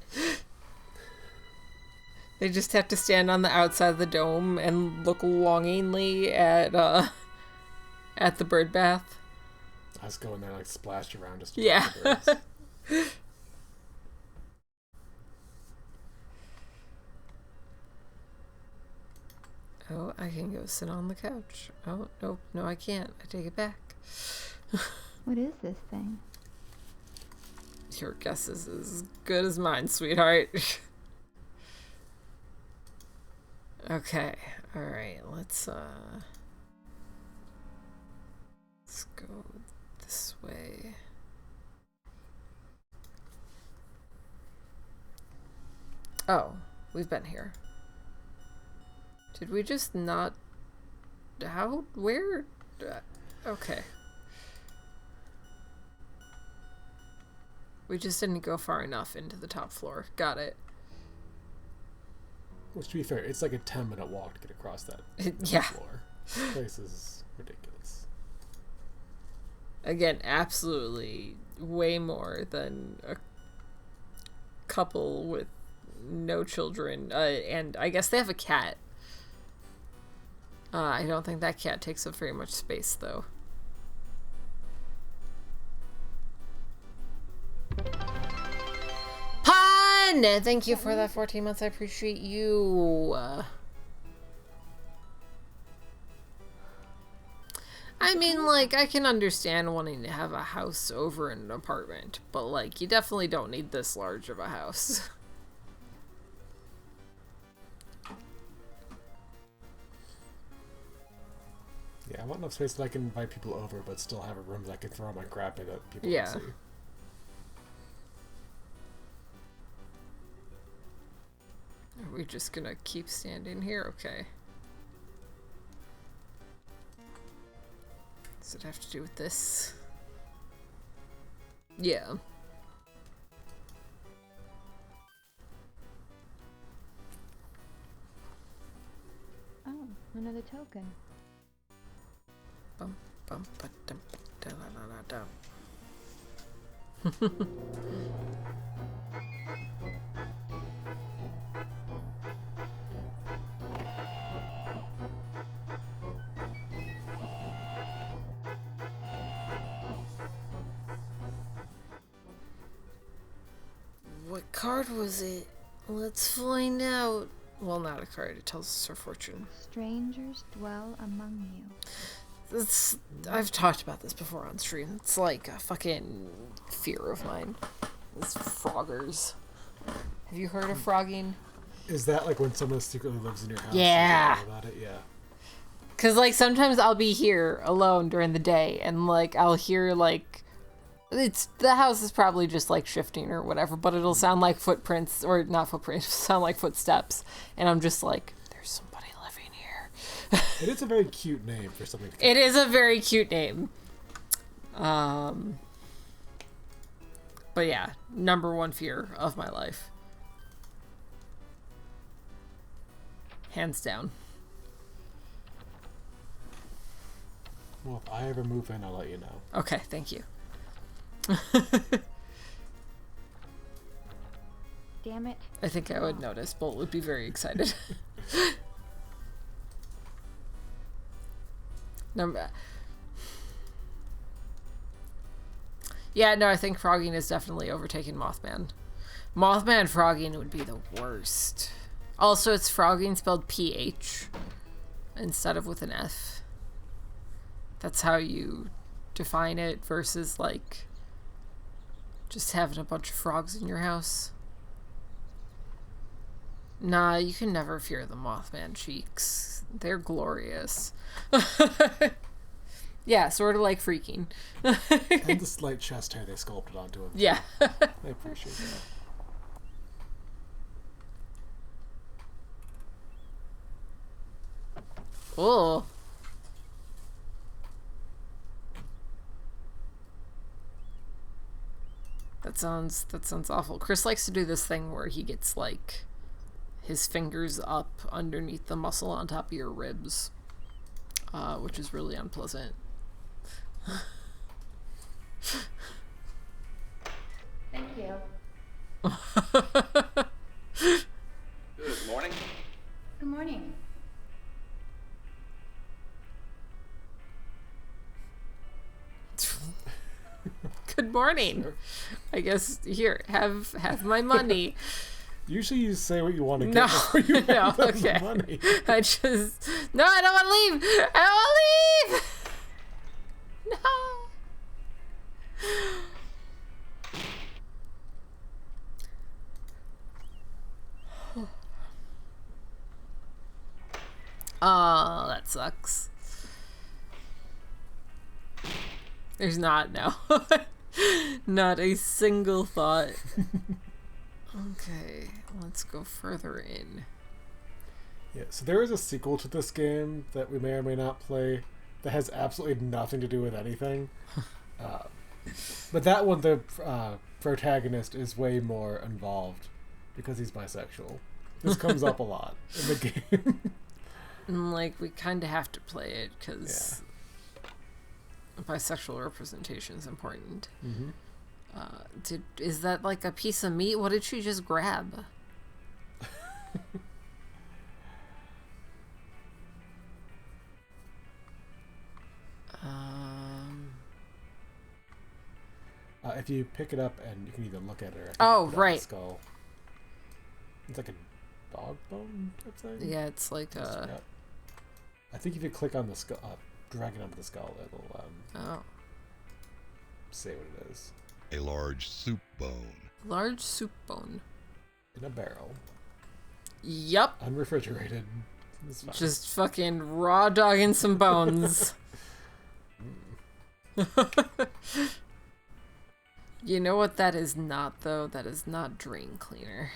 They just have to stand on the outside of the dome and look longingly at the bird bath. I just go in there and like splash around just to Yeah. watch the birds. Oh, I can go sit on the couch. Oh, nope, no, I can't. I take it back. What is this thing? Your guess is as good as mine, sweetheart. Okay, alright, let's go this way. Oh, we've been here. Did we just not... How? Where? Okay. We just didn't go far enough into the top floor. Got it. Which, to be fair, it's like a 10-minute walk to get across that Yeah. floor. This place is ridiculous. Again, absolutely way more than a couple with no children. And I guess they have a cat. I don't think that cat takes up very much space, though. Pun! Thank you for that 14 months. I appreciate you. I mean, like, I can understand wanting to have a house over an apartment, but, like, you definitely don't need this large of a house. Yeah, I want enough space that I can invite people over, but still have a room that I can throw my crap in that people Yeah. can see. Are we just gonna keep standing here? Okay. Does it have to do with this? Yeah. Oh, another token. Bum, bum, ba, dum, da, da, da, da. What card was it? Let's find out. Well, not a card. It tells us our fortune. Strangers dwell among you. I've talked about this before on stream. It's like a fucking fear of mine. It's froggers. Have you heard of frogging? Is that like when someone secretly lives in your house? Yeah. And you don't know about it? Yeah. Cause like sometimes I'll be here alone during the day and like I'll hear like the house is probably just like shifting or whatever, but it'll sound like footprints or not footprints, sound like footsteps, and I'm just like, there's somebody living here. It is a very cute name for something. It is a very cute name. But yeah, number one fear of my life. Hands down. Well, if I ever move in, I'll let you know. Okay, thank you. Damn it. I think I would notice. Bolt would be very excited. Yeah, no, I think frogging is definitely overtaking Mothman. Mothman frogging would be the worst. Also, it's frogging spelled PH instead of with an F. That's how you define it versus, like, just having a bunch of frogs in your house. Nah, you can never fear the Mothman cheeks. They're glorious. Yeah, sort of like freaking. And the slight chest hair they sculpted onto him. Yeah. I appreciate that. Oh. That sounds awful. Chris likes to do this thing where he gets like his fingers up underneath the muscle on top of your ribs, which is really unpleasant. Thank you. Good morning. morning. Good morning. Sure. I guess here, have my money. Usually you say what you want to get No, before you no, have the okay. money. I don't want to leave. I don't want to leave. No. Oh, that sucks. There's not, no. Not a single thought. Okay, let's go further in. Yeah, so there is a sequel to this game that we may or may not play that has absolutely nothing to do with anything. But that one, the protagonist is way more involved because he's bisexual. This comes up a lot in the game. And, like, we kind of have to play it because bisexual representation is important. Mm-hmm. Is that like a piece of meat? What did she just grab? If you pick it up and you can either look at it or Oh, put it on right. the skull. It's like a dog bone type thing. Yeah, it's like a... I think if you click on the skull, drag it onto the skull, it'll say what it is. A large soup bone. Large soup bone. In a barrel. Yup. Unrefrigerated. It's fine. Just fucking raw dogging some bones. You know what that is not, though? That is not drain cleaner.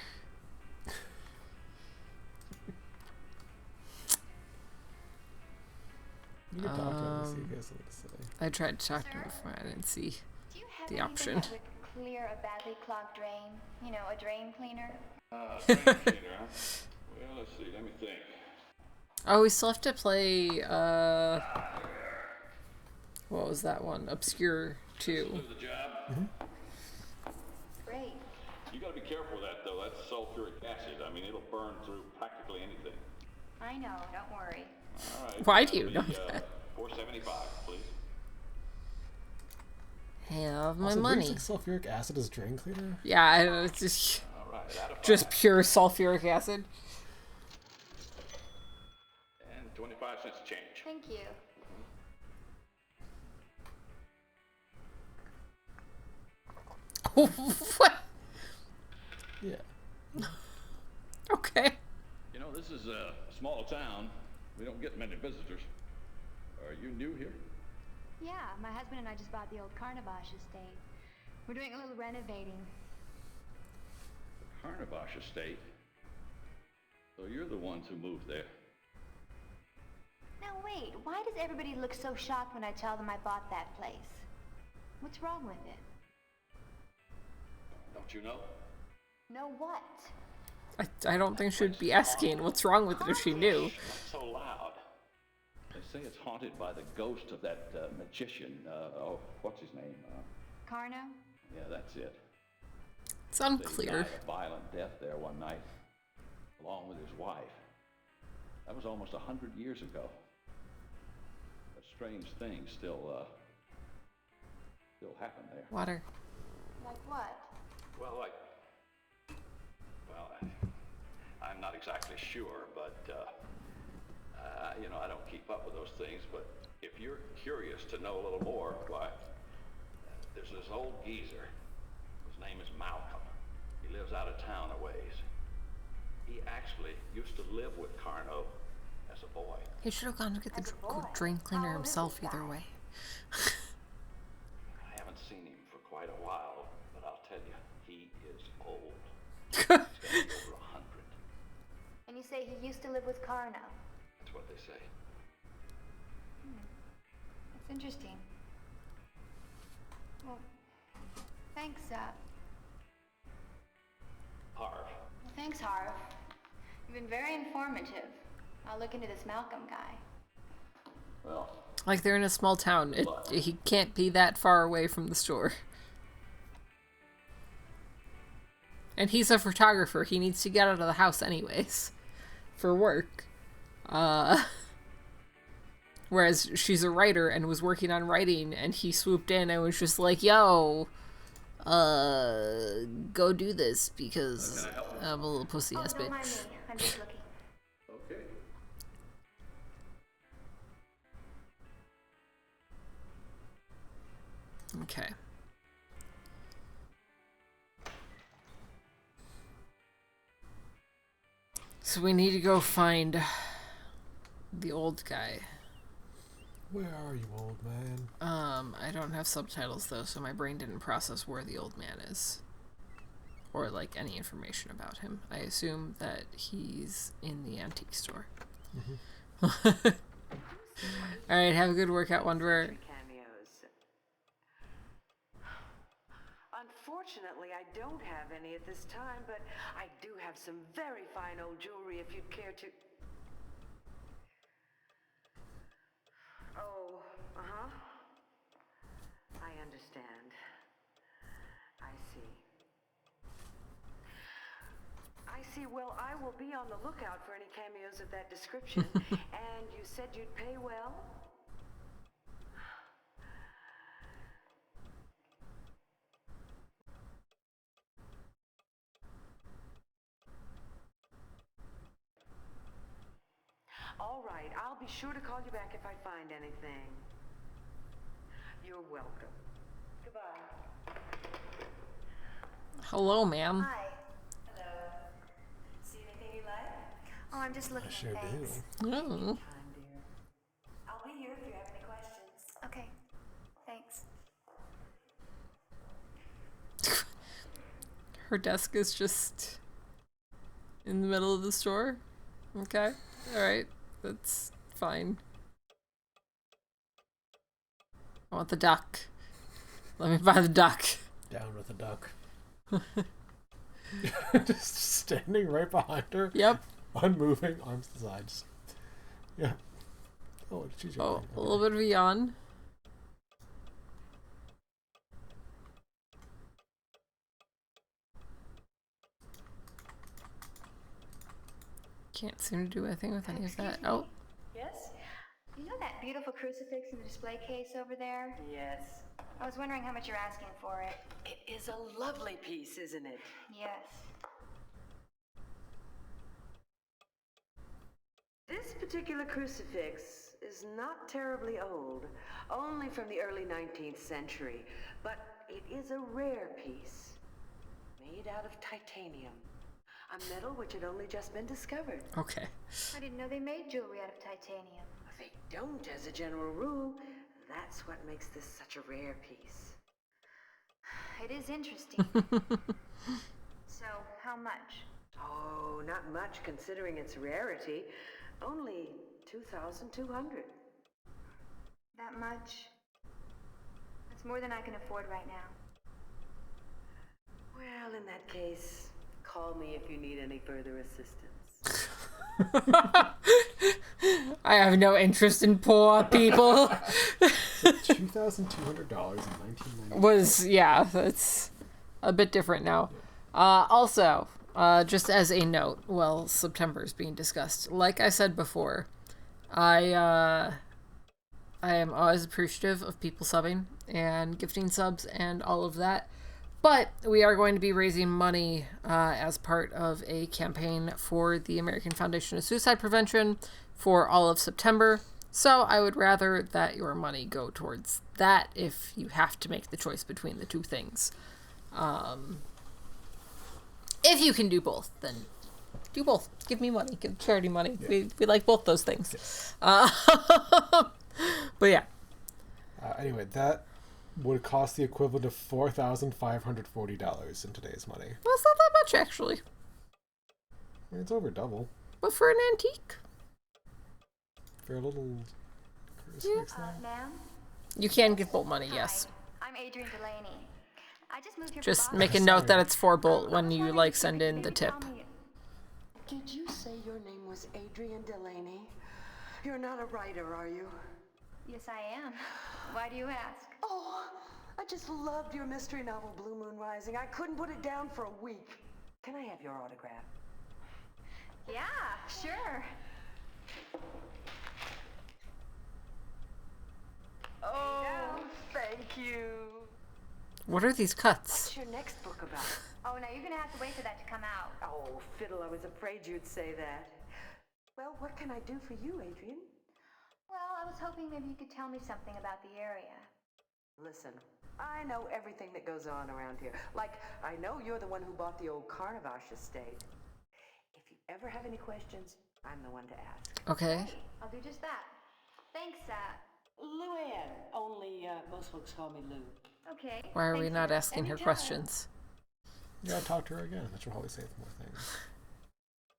You can talk to him and see if he has something to say. I tried to talk to him before. I didn't see the option. That would clear a badly clogged drain? You know, a drain cleaner? Drain cleaner, huh? Well, let's see. Let me think. Oh, we still have to play, what was that one? Obscure 2. Do the job. Mm-hmm. Great. You gotta be careful with that, though. That's sulfuric acid. I mean, it'll burn through practically anything. I know, don't worry. All right. Why do you that'll know be, that? $4.75, please. Have my Also, money. do you think sulfuric acid is drain cleaner? Yeah, I don't know, it's just... All right, out of 5. Just pure sulfuric acid. And 25 cents a change. Thank you. What? Yeah. Okay. You know, this is a small town. We don't get many visitors. Are you new here? Yeah, my husband and I just bought the old Carnavash estate. We're doing a little renovating. Carnavash estate. So you're the ones who moved there. Now wait, why does everybody look so shocked when I tell them I bought that place? What's wrong with it? Don't you know? Know what? I don't think she would be asking what's wrong with it if she knew. Not so loud. They say it's haunted by the ghost of that magician. What's his name? Carno? Yeah, that's it. It's He unclear. died a violent death there one night, along with his wife. That was almost 100 years ago. But strange things still happen there. Water. Like what? Well, I'm not exactly sure, but, you know, I don't keep up with those things, but if you're curious to know a little more, why, there's this old geezer. His name is Malcolm. He lives out of town a ways. He actually used to live with Carno as a boy. He should have gone to get the drain cleaner himself either way. I haven't seen him for quite a while, but I'll tell you, he is old. He's got to be over 100. And you say he used to live with Carno? That's what they say. That's interesting. Well, thanks, Harv. well, thanks, Harv. You've been very informative. I'll look into this Malcolm guy. Well, Like, they're in a small town. He can't be that far away from the store. And he's a photographer. He needs to get out of the house anyways. For work. Whereas she's a writer and was working on writing, and he swooped in and was just like, yo, go do this because I'm a little pussy ass Don't bitch. mind me. I'm just looking. Okay. Okay. So we need to go find the old guy. Where are you, old man? I don't have subtitles though, so my brain didn't process where the old man is. Or like any information about him. I assume that he's in the antique store. Mm-hmm. Alright, have a good workout, Wanderer. Cameos. Unfortunately, I don't have any at this time, but I do have some very fine old jewelry if you'd care to... Oh, uh-huh. I understand. I see. I see. Well, I will be on the lookout for any cameos of that description. And you said you'd pay well? All right, I'll be sure to call you back if I find anything. You're welcome. Goodbye. Hello, ma'am. Hi. Hello. See anything you like? Oh, I'm just looking. I sure Thanks. do. Oh. Time, dear. I'll be here if you have any questions. Okay. Thanks. Her desk is just in the middle of the store. Okay. Alright. That's fine. I want the duck. Let me buy the duck. Down with the duck. Just standing right behind her. Yep. Unmoving, arms to the sides. Yeah. Oh, she's your Oh, thing. a little bit of a yawn. Can't seem to do anything with any of that. Oh. Yes? You know that beautiful crucifix in the display case over there? Yes. I was wondering how much you're asking for it. It is a lovely piece, isn't it? Yes. This particular crucifix is not terribly old, only from the early 19th century, but it is a rare piece, made out of titanium, a metal which had only just been discovered. Okay. I didn't know they made jewelry out of titanium. They don't as a general rule. That's what makes this such a rare piece. It is interesting. So, how much? Oh, not much considering its rarity. Only 2,200. That much? That's more than I can afford right now. Well, in that case, call me if you need any further assistance. I have no interest in poor people. $2,200 in 1990. Was, yeah, that's a bit different now. Also, just as a note, while September is being discussed, like I said before, I am always appreciative of people subbing and gifting subs and all of that. But we are going to be raising money as part of a campaign for the American Foundation of Suicide Prevention for all of September. So I would rather that your money go towards that if you have to make the choice between the two things. If you can do both, then do both. Give me money. Give charity money. Yeah. We like both those things. Yes. But yeah. Anyway, that would cost the equivalent of $4,540 in today's money. Well, it's not that much, actually. I mean, it's over double. But for an antique? For a little crucifix Ma'am? You can give bolt money, yes. I'm Adrian Delaney. I just moved here. Just make a note that it's for bolt when you, like, send in the tip. Did you say your name was Adrian Delaney? You're not a writer, are you? Yes, I am. Why do you ask? Oh, I just loved your mystery novel, Blue Moon Rising. I couldn't put it down for a week. Can I have your autograph? Yeah, sure. What are these cuts? What's your next book about? Oh, no, you're gonna have to wait for that to come out. Oh, fiddle, I was afraid you'd say that. Well, what can I do for you, Adrian? Well, I was hoping maybe you could tell me something about the area. Listen, I know everything that goes on around here. Like, I know you're the one who bought the old Carnavash estate. If you ever have any questions, I'm the one to ask. Okay. Hey, I'll do just that. Thanks, Luann, only most folks call me Lou. Okay. Why are we thanks, not Lou. asking her Anytime. questions? You gotta talk to her again. That should probably say more things.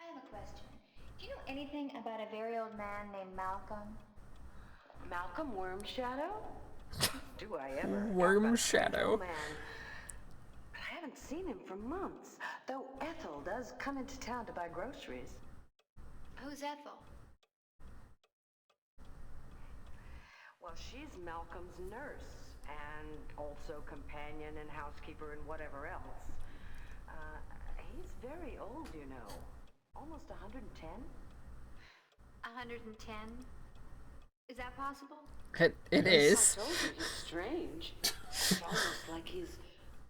I have a question. Do you know anything about a very old man named Malcolm? Malcolm Wormshadow? Do I ever? Wormshadow. Man. But I haven't seen him for months. Though Ethel does come into town to buy groceries. Who's Ethel? Well, she's Malcolm's nurse, and also companion and housekeeper and whatever else. He's very old, you know. Almost 110. 110? Is that possible? It is. I told you, he's strange. It's almost like he's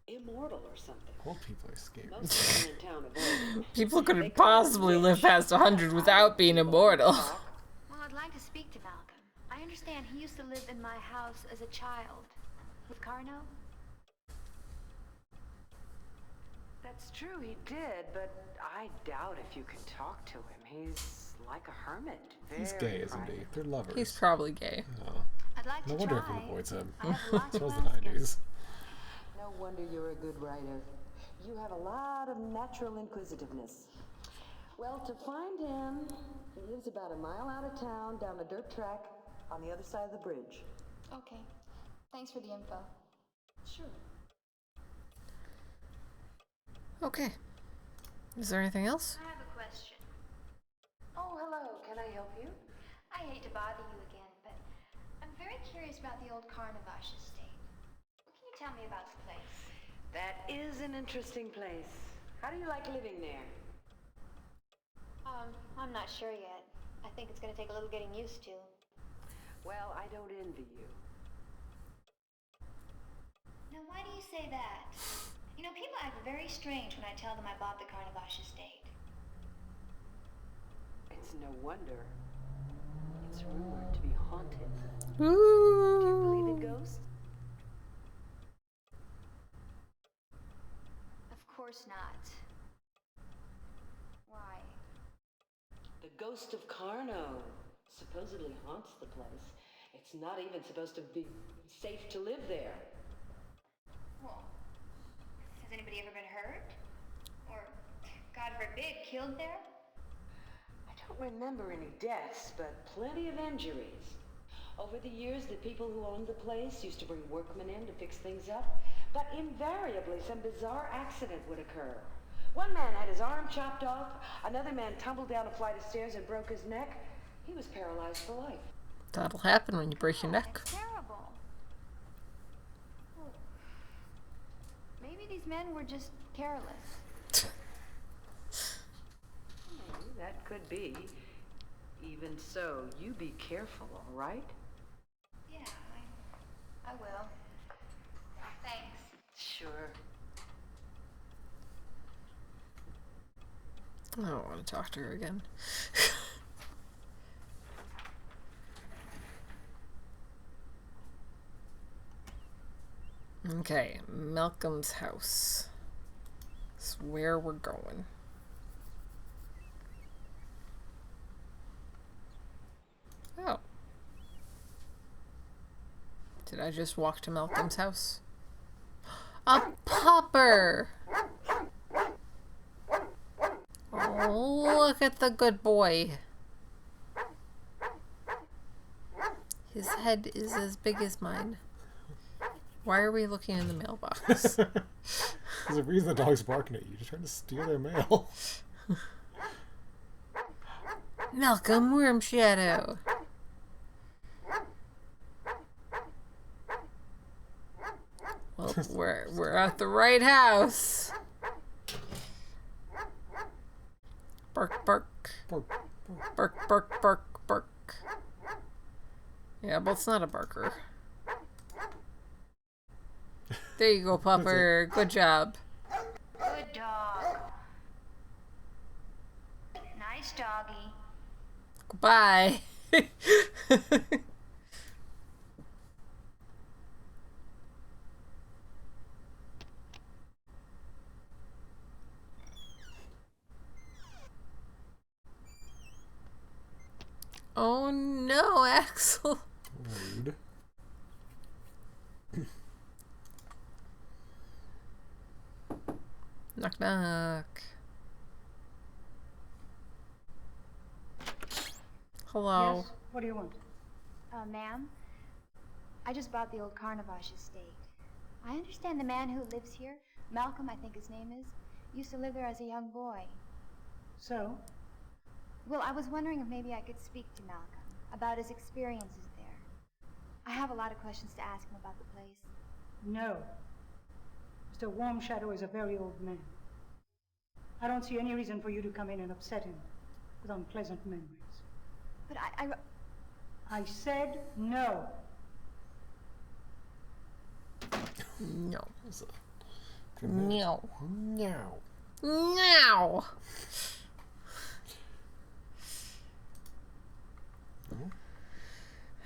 immortal or something. Old people are scary. Most people in town avoid him. People couldn't possibly live past 100 without being immortal. Well, I'd like to speak to Malcolm. I understand he used to live in my house as a child. With Carno? That's true, he did, but I doubt if you can talk to him. He's like a hermit. He's Very gay, isn't he? private. They're lovers. He's probably gay. Oh. I'd like No to wonder try. everyone avoids him. I have a lot So to was ask the him. 90s. No wonder you're a good writer. You have a lot of natural inquisitiveness. Well, to find him, he lives about a mile out of town, down the dirt track, on the other side of the bridge. Okay. Thanks for the info. Sure. Okay. Is there anything else? I have a question. Oh, hello. Can I help you? I hate to bother you again, but I'm very curious about the old Carnavash estate. What can you tell me about the place? That is an interesting place. How do you like living there? I'm not sure yet. I think it's gonna take a little getting used to. Well, I don't envy you. Now, why do you say that? You know, people act very strange when I tell them I bought the Carnavash estate. It's no wonder. It's rumored to be haunted. Ooh. Do you believe in ghosts? Of course not. Why? The ghost of Carno supposedly haunts the place. It's not even supposed to be safe to live there. Well, has anybody ever been hurt? Or, God forbid, killed there? I don't remember any deaths, but plenty of injuries. Over the years, the people who owned the place used to bring workmen in to fix things up, but invariably some bizarre accident would occur. One man had his arm chopped off, another man tumbled down a flight of stairs and broke his neck. He was paralyzed for life. That'll happen when you break your neck. That's terrible. Well, maybe these men were just careless. That could be. Even so, you be careful, all right? Yeah, I will. Thanks. Sure. I don't want to talk to her again. Okay, Malcolm's house. That's where we're going. Oh. Did I just walk to Malcolm's house? A pupper! Oh, look at the good boy. His head is as big as mine. Why are we looking in the mailbox? There's a reason the dog's barking at you. You're trying to steal their mail. Malcolm Wormshadow. Well, we're at the right house. Bark, bark. Bark, Bark, bark, bark, bark. Yeah, but it's not a barker. There you go, Pupper. Good job. Good dog. Nice doggy. Goodbye. Oh no, Axel. Rude. Knock knock. Hello. Yes? What do you want? Ma'am, I just bought the old Carnivage estate. I understand the man who lives here, Malcolm, I think his name is, used to live there as a young boy. So? Well, I was wondering if maybe I could speak to Malcolm about his experiences there. I have a lot of questions to ask him about the place. No. Mr. Warm Shadow is a very old man. I don't see any reason for you to come in and upset him with unpleasant memories. But I said no. No. No. No. No. No.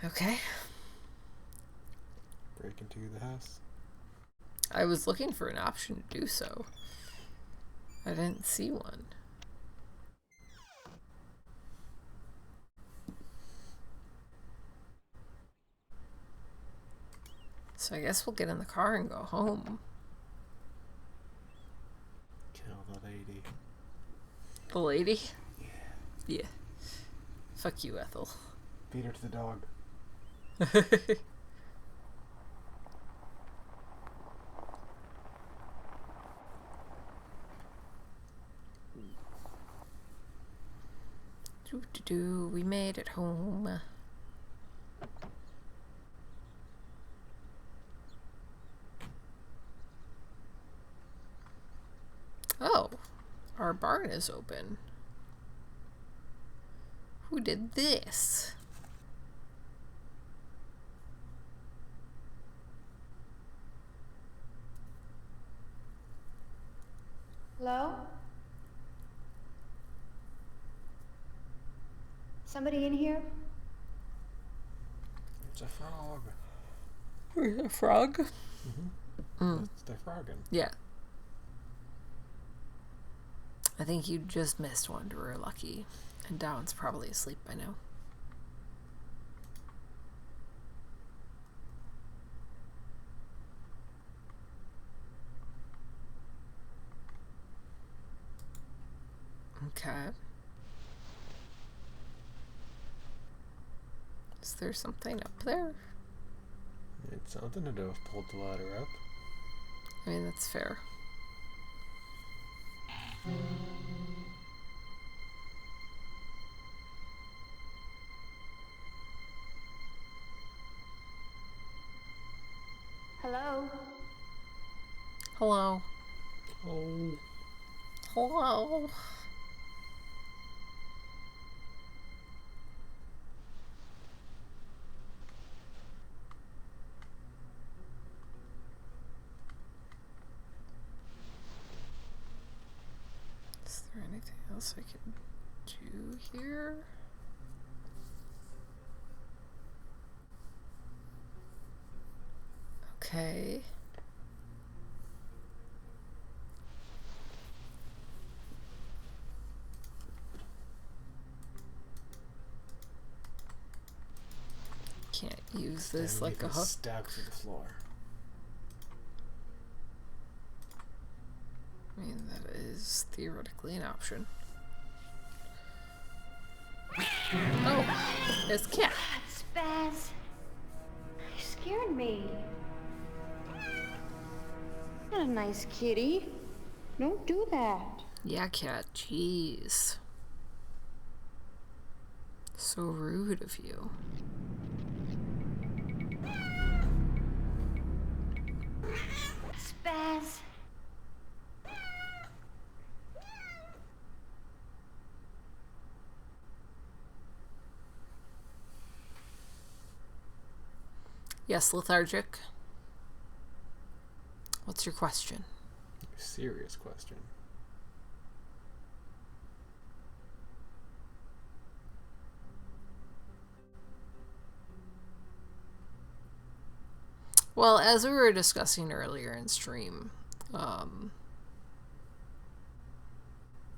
Okay. Break into the house. I was looking for an option to do so. I didn't see one. So I guess we'll get in the car and go home. Kill the lady. The lady? Yeah. Yeah. Fuck you, Ethel. Feed her to the dog. We made it home. Oh, our barn is open. Who did this? Hello? Somebody in here? It's a frog. A frog? Mm-hmm. They're frogging. Yeah. I think you just missed one to her lucky. And Down's probably asleep by now. Okay. Is there something up there? It's something to do if pulled the ladder up. I mean, that's fair. Hello? Hello. Oh. Hello. Is there anything else I can do here? Okay. Can't use this like a hook. Stab through the floor. I mean, that is theoretically an option. Oh, there's a cat. Spaz. You scared me. Not a nice kitty. Don't do that. Yeah, cat. Jeez. So rude of you. Spaz. Yes, lethargic. What's your question? Serious question. Well, as we were discussing earlier in stream, I'm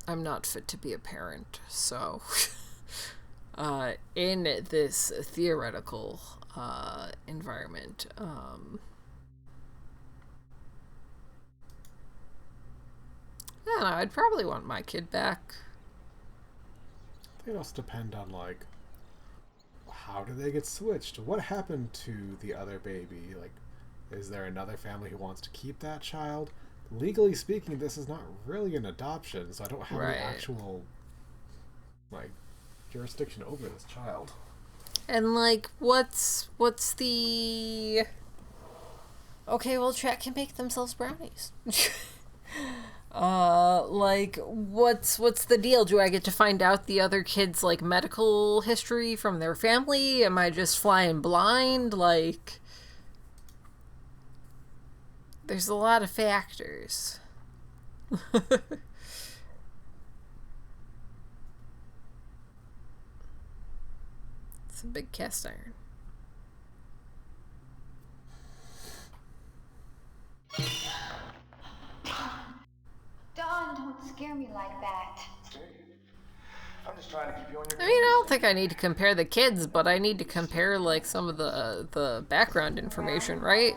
not fit to be a parent, so in this theoretical environment, I don't know, I'd probably want my kid back. I think it also depend on, like, how do they get switched? What happened to the other baby? Like, is there another family who wants to keep that child? Legally speaking, this is not really an adoption, so I don't have any actual, like, jurisdiction over this child. And, like, what's the... Okay, well, chat can make themselves brownies. Like, what's the deal? Do I get to find out the other kids' like medical history from their family? Am I just flying blind? Like, there's a lot of factors. It's a big cast iron. Don, don't scare me like that. I'm just trying to keep you on your I mean, I don't think I need to compare the kids, but I need to compare like some of the background information, right?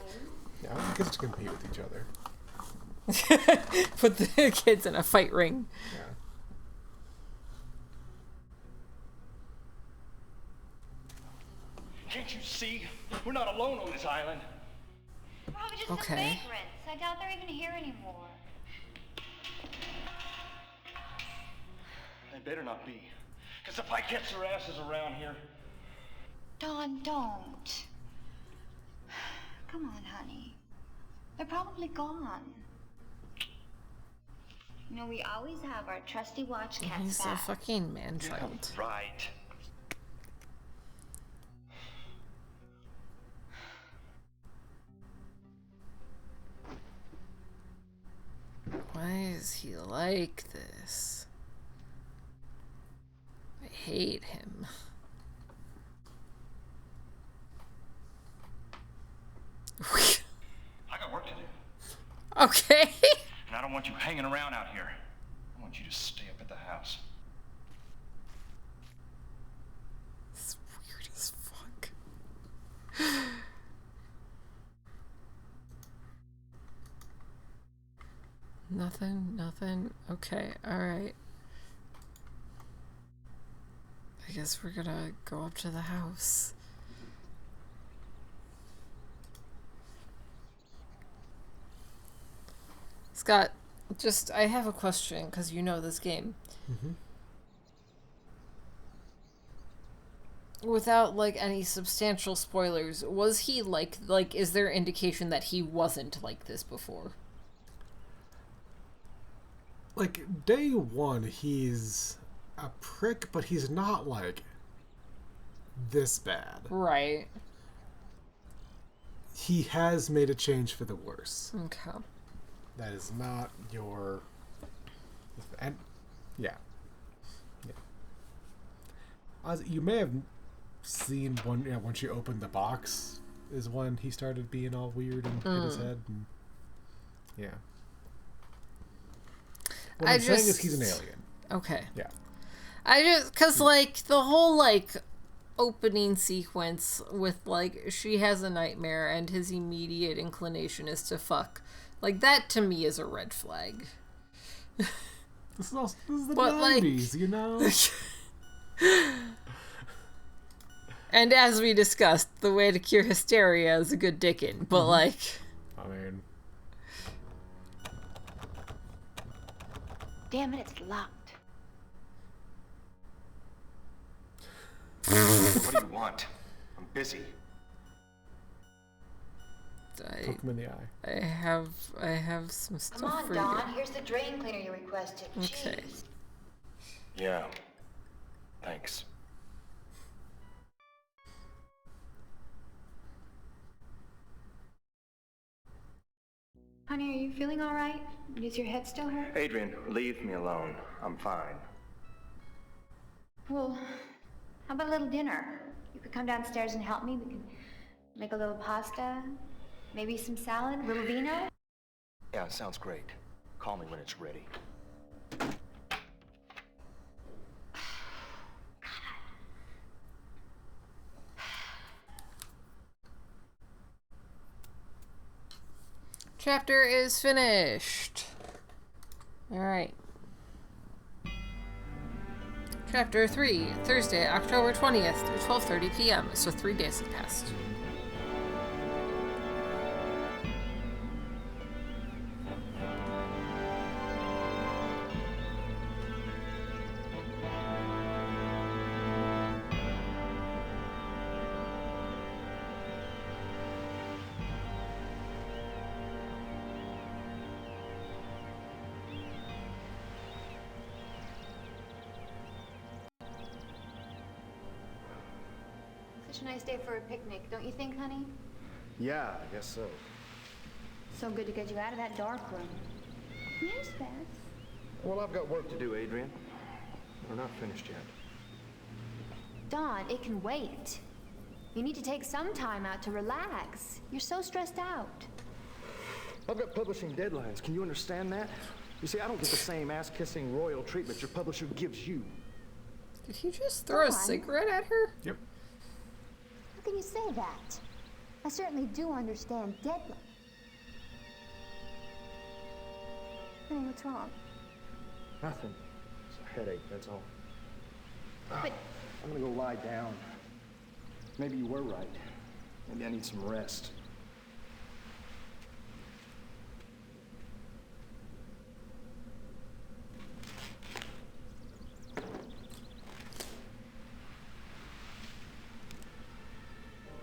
Yeah, I don't think it's to compete with each other. Put the kids in a fight ring. Yeah. Can't you see? We're not alone on this island. Probably just some vagrants. I doubt they're even here anymore. They better not be. Because if I catch their asses around here... Don, don't. Come on, honey. They're probably gone. You know, we always have our trusty watch cats He's back. a fucking man-child. Yeah, right. Why is he like this? I hate him. I got work to do. Okay. And I don't want you hanging around out here. I want you to stay up at the house. It's weird as fuck. Nothing. Okay, alright. I guess we're gonna go up to the house. Scott, I have a question, because you know this game. Mm-hmm. Without, like, any substantial spoilers, was he like, is there indication that he wasn't like this before? Like, day one, he's a prick, but he's not, like, this bad. Right. He has made a change for the worse. Okay. That is not your... And, yeah. You may have seen one, once you opened the box is when he started being all weird and hit his head. And, yeah. What I'm saying is he's an alien. Okay. Yeah. Because, like, the whole, like, opening sequence with, like, she has a nightmare and his immediate inclination is to fuck. Like, that to me is a red flag. This is the 90s, you know? And as we discussed, the way to cure hysteria is a good dickin', but, like... I mean... Damn it, it's locked. What do you want? I'm busy. Poke him in the eye. I have some stuff Come on, for Don. you. Here's the drain cleaner you requested. Okay. Jeez. Yeah. Thanks. Honey, Honey, are you feeling all right? Does your head still hurt? Adrian, leave me alone. I'm fine. Well, how about a little dinner? You could come downstairs and help me. We can make a little pasta, maybe some salad, a little vino. Yeah, sounds great. Call me when it's ready. Chapter is finished. Alright. Chapter 3, Thursday, October 20th, 12:30 p.m. So 3 days have passed. Such a nice day for a picnic, don't you think, honey? Yeah, I guess so. So good to get you out of that dark room. Yes, Beth. Well, I've got work to do, Adrian. We're not finished yet. Dawn, it can wait. You need to take some time out to relax. You're so stressed out. I've got publishing deadlines. Can you understand that? You see, I don't get the same ass-kissing royal treatment your publisher gives you. Did he just throw a cigarette at her? Yep. How can you say that? I certainly do understand deadline. Honey, what's wrong? Nothing. It's a headache, that's all. But I'm gonna go lie down. Maybe you were right. Maybe I need some rest.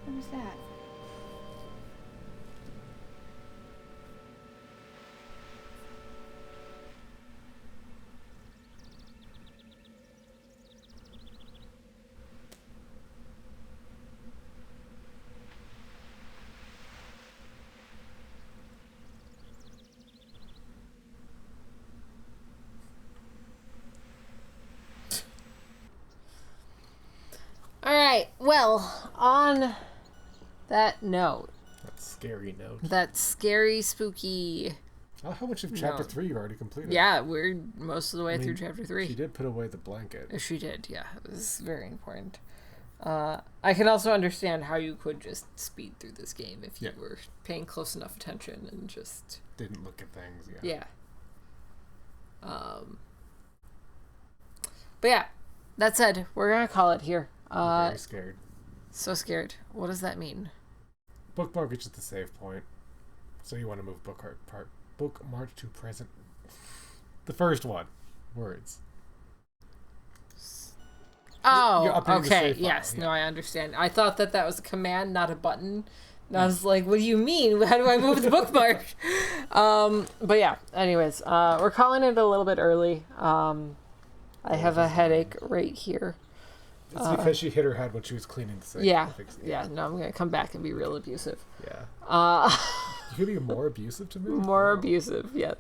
what was that? Alright, well, on that note. That scary note. That scary, spooky. Oh, how much of chapter 3 you've already completed? Yeah, we're most of the way through chapter 3. She did put away the blanket. She did, yeah. It was very important. I can also understand how you could just speed through this game if you were paying close enough attention and just... Didn't look at things, Yeah. But yeah, that said, we're going to call it here. I'm very scared. So scared. What does that mean? Bookmark is just the save point. So you want to move bookmark to present. The first one. Words. Oh, okay. Yes. Yeah. No, I understand. I thought that was a command, not a button. And I was like, what do you mean? How do I move the bookmark? But yeah, anyways, we're calling it a little bit early. I have a headache right here. It's because she hit her head when she was cleaning the sink. Yeah. No, I'm going to come back and be real abusive. Yeah. You could be more abusive to me? More abusive, yes.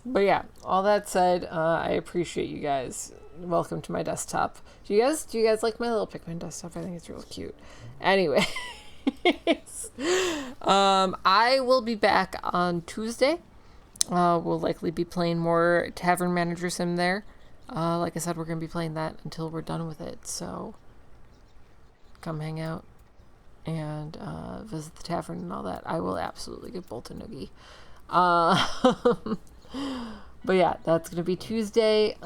But yeah, all that said, I appreciate you guys. Welcome to my desktop. Do you guys like my little Pikmin desktop? I think it's real cute. Anyway, I will be back on Tuesday. We'll likely be playing more Tavern Manager Sim there. Like I said, we're going to be playing that until we're done with it. So come hang out and visit the tavern and all that. I will absolutely get Bolt and Noogie. But yeah, that's going to be Tuesday.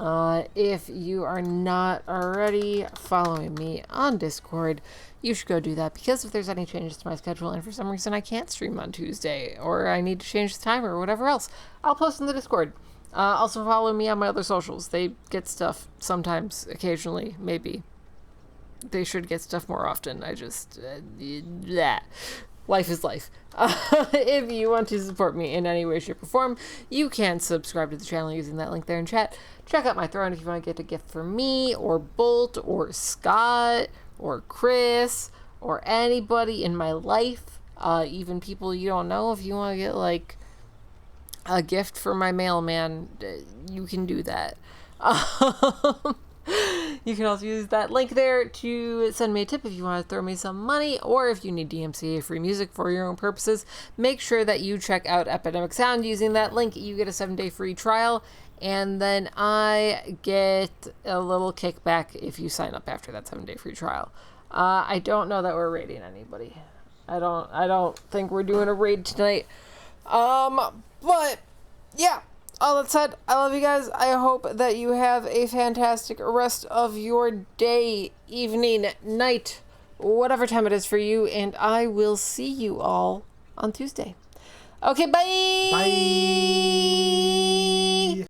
If you are not already following me on Discord, you should go do that, because if there's any changes to my schedule and for some reason I can't stream on Tuesday or I need to change the time or whatever else, I'll post in the Discord. Also follow me on my other socials. They get stuff sometimes, occasionally, maybe. They should get stuff more often. I just... Life is life. If you want to support me in any way, shape, or form, you can subscribe to the channel using that link there in chat. Check out my throne if you want to get a gift from me, or Bolt, or Scott, or Chris, or anybody in my life. even people you don't know. If you want to get like a gift for my mailman, you can do that. You can also use that link there to send me a tip if you want to throw me some money, or if you need DMCA free music for your own purposes. Make sure that you check out Epidemic Sound using that link. You get a 7-day free trial, and then I get a little kickback if you sign up after that 7-day free trial. I don't know that we're raiding anybody. I don't think we're doing a raid tonight. But yeah. All that said, I love you guys. I hope that you have a fantastic rest of your day, evening, night, whatever time it is for you, and I will see you all on Tuesday. Okay, bye! Bye!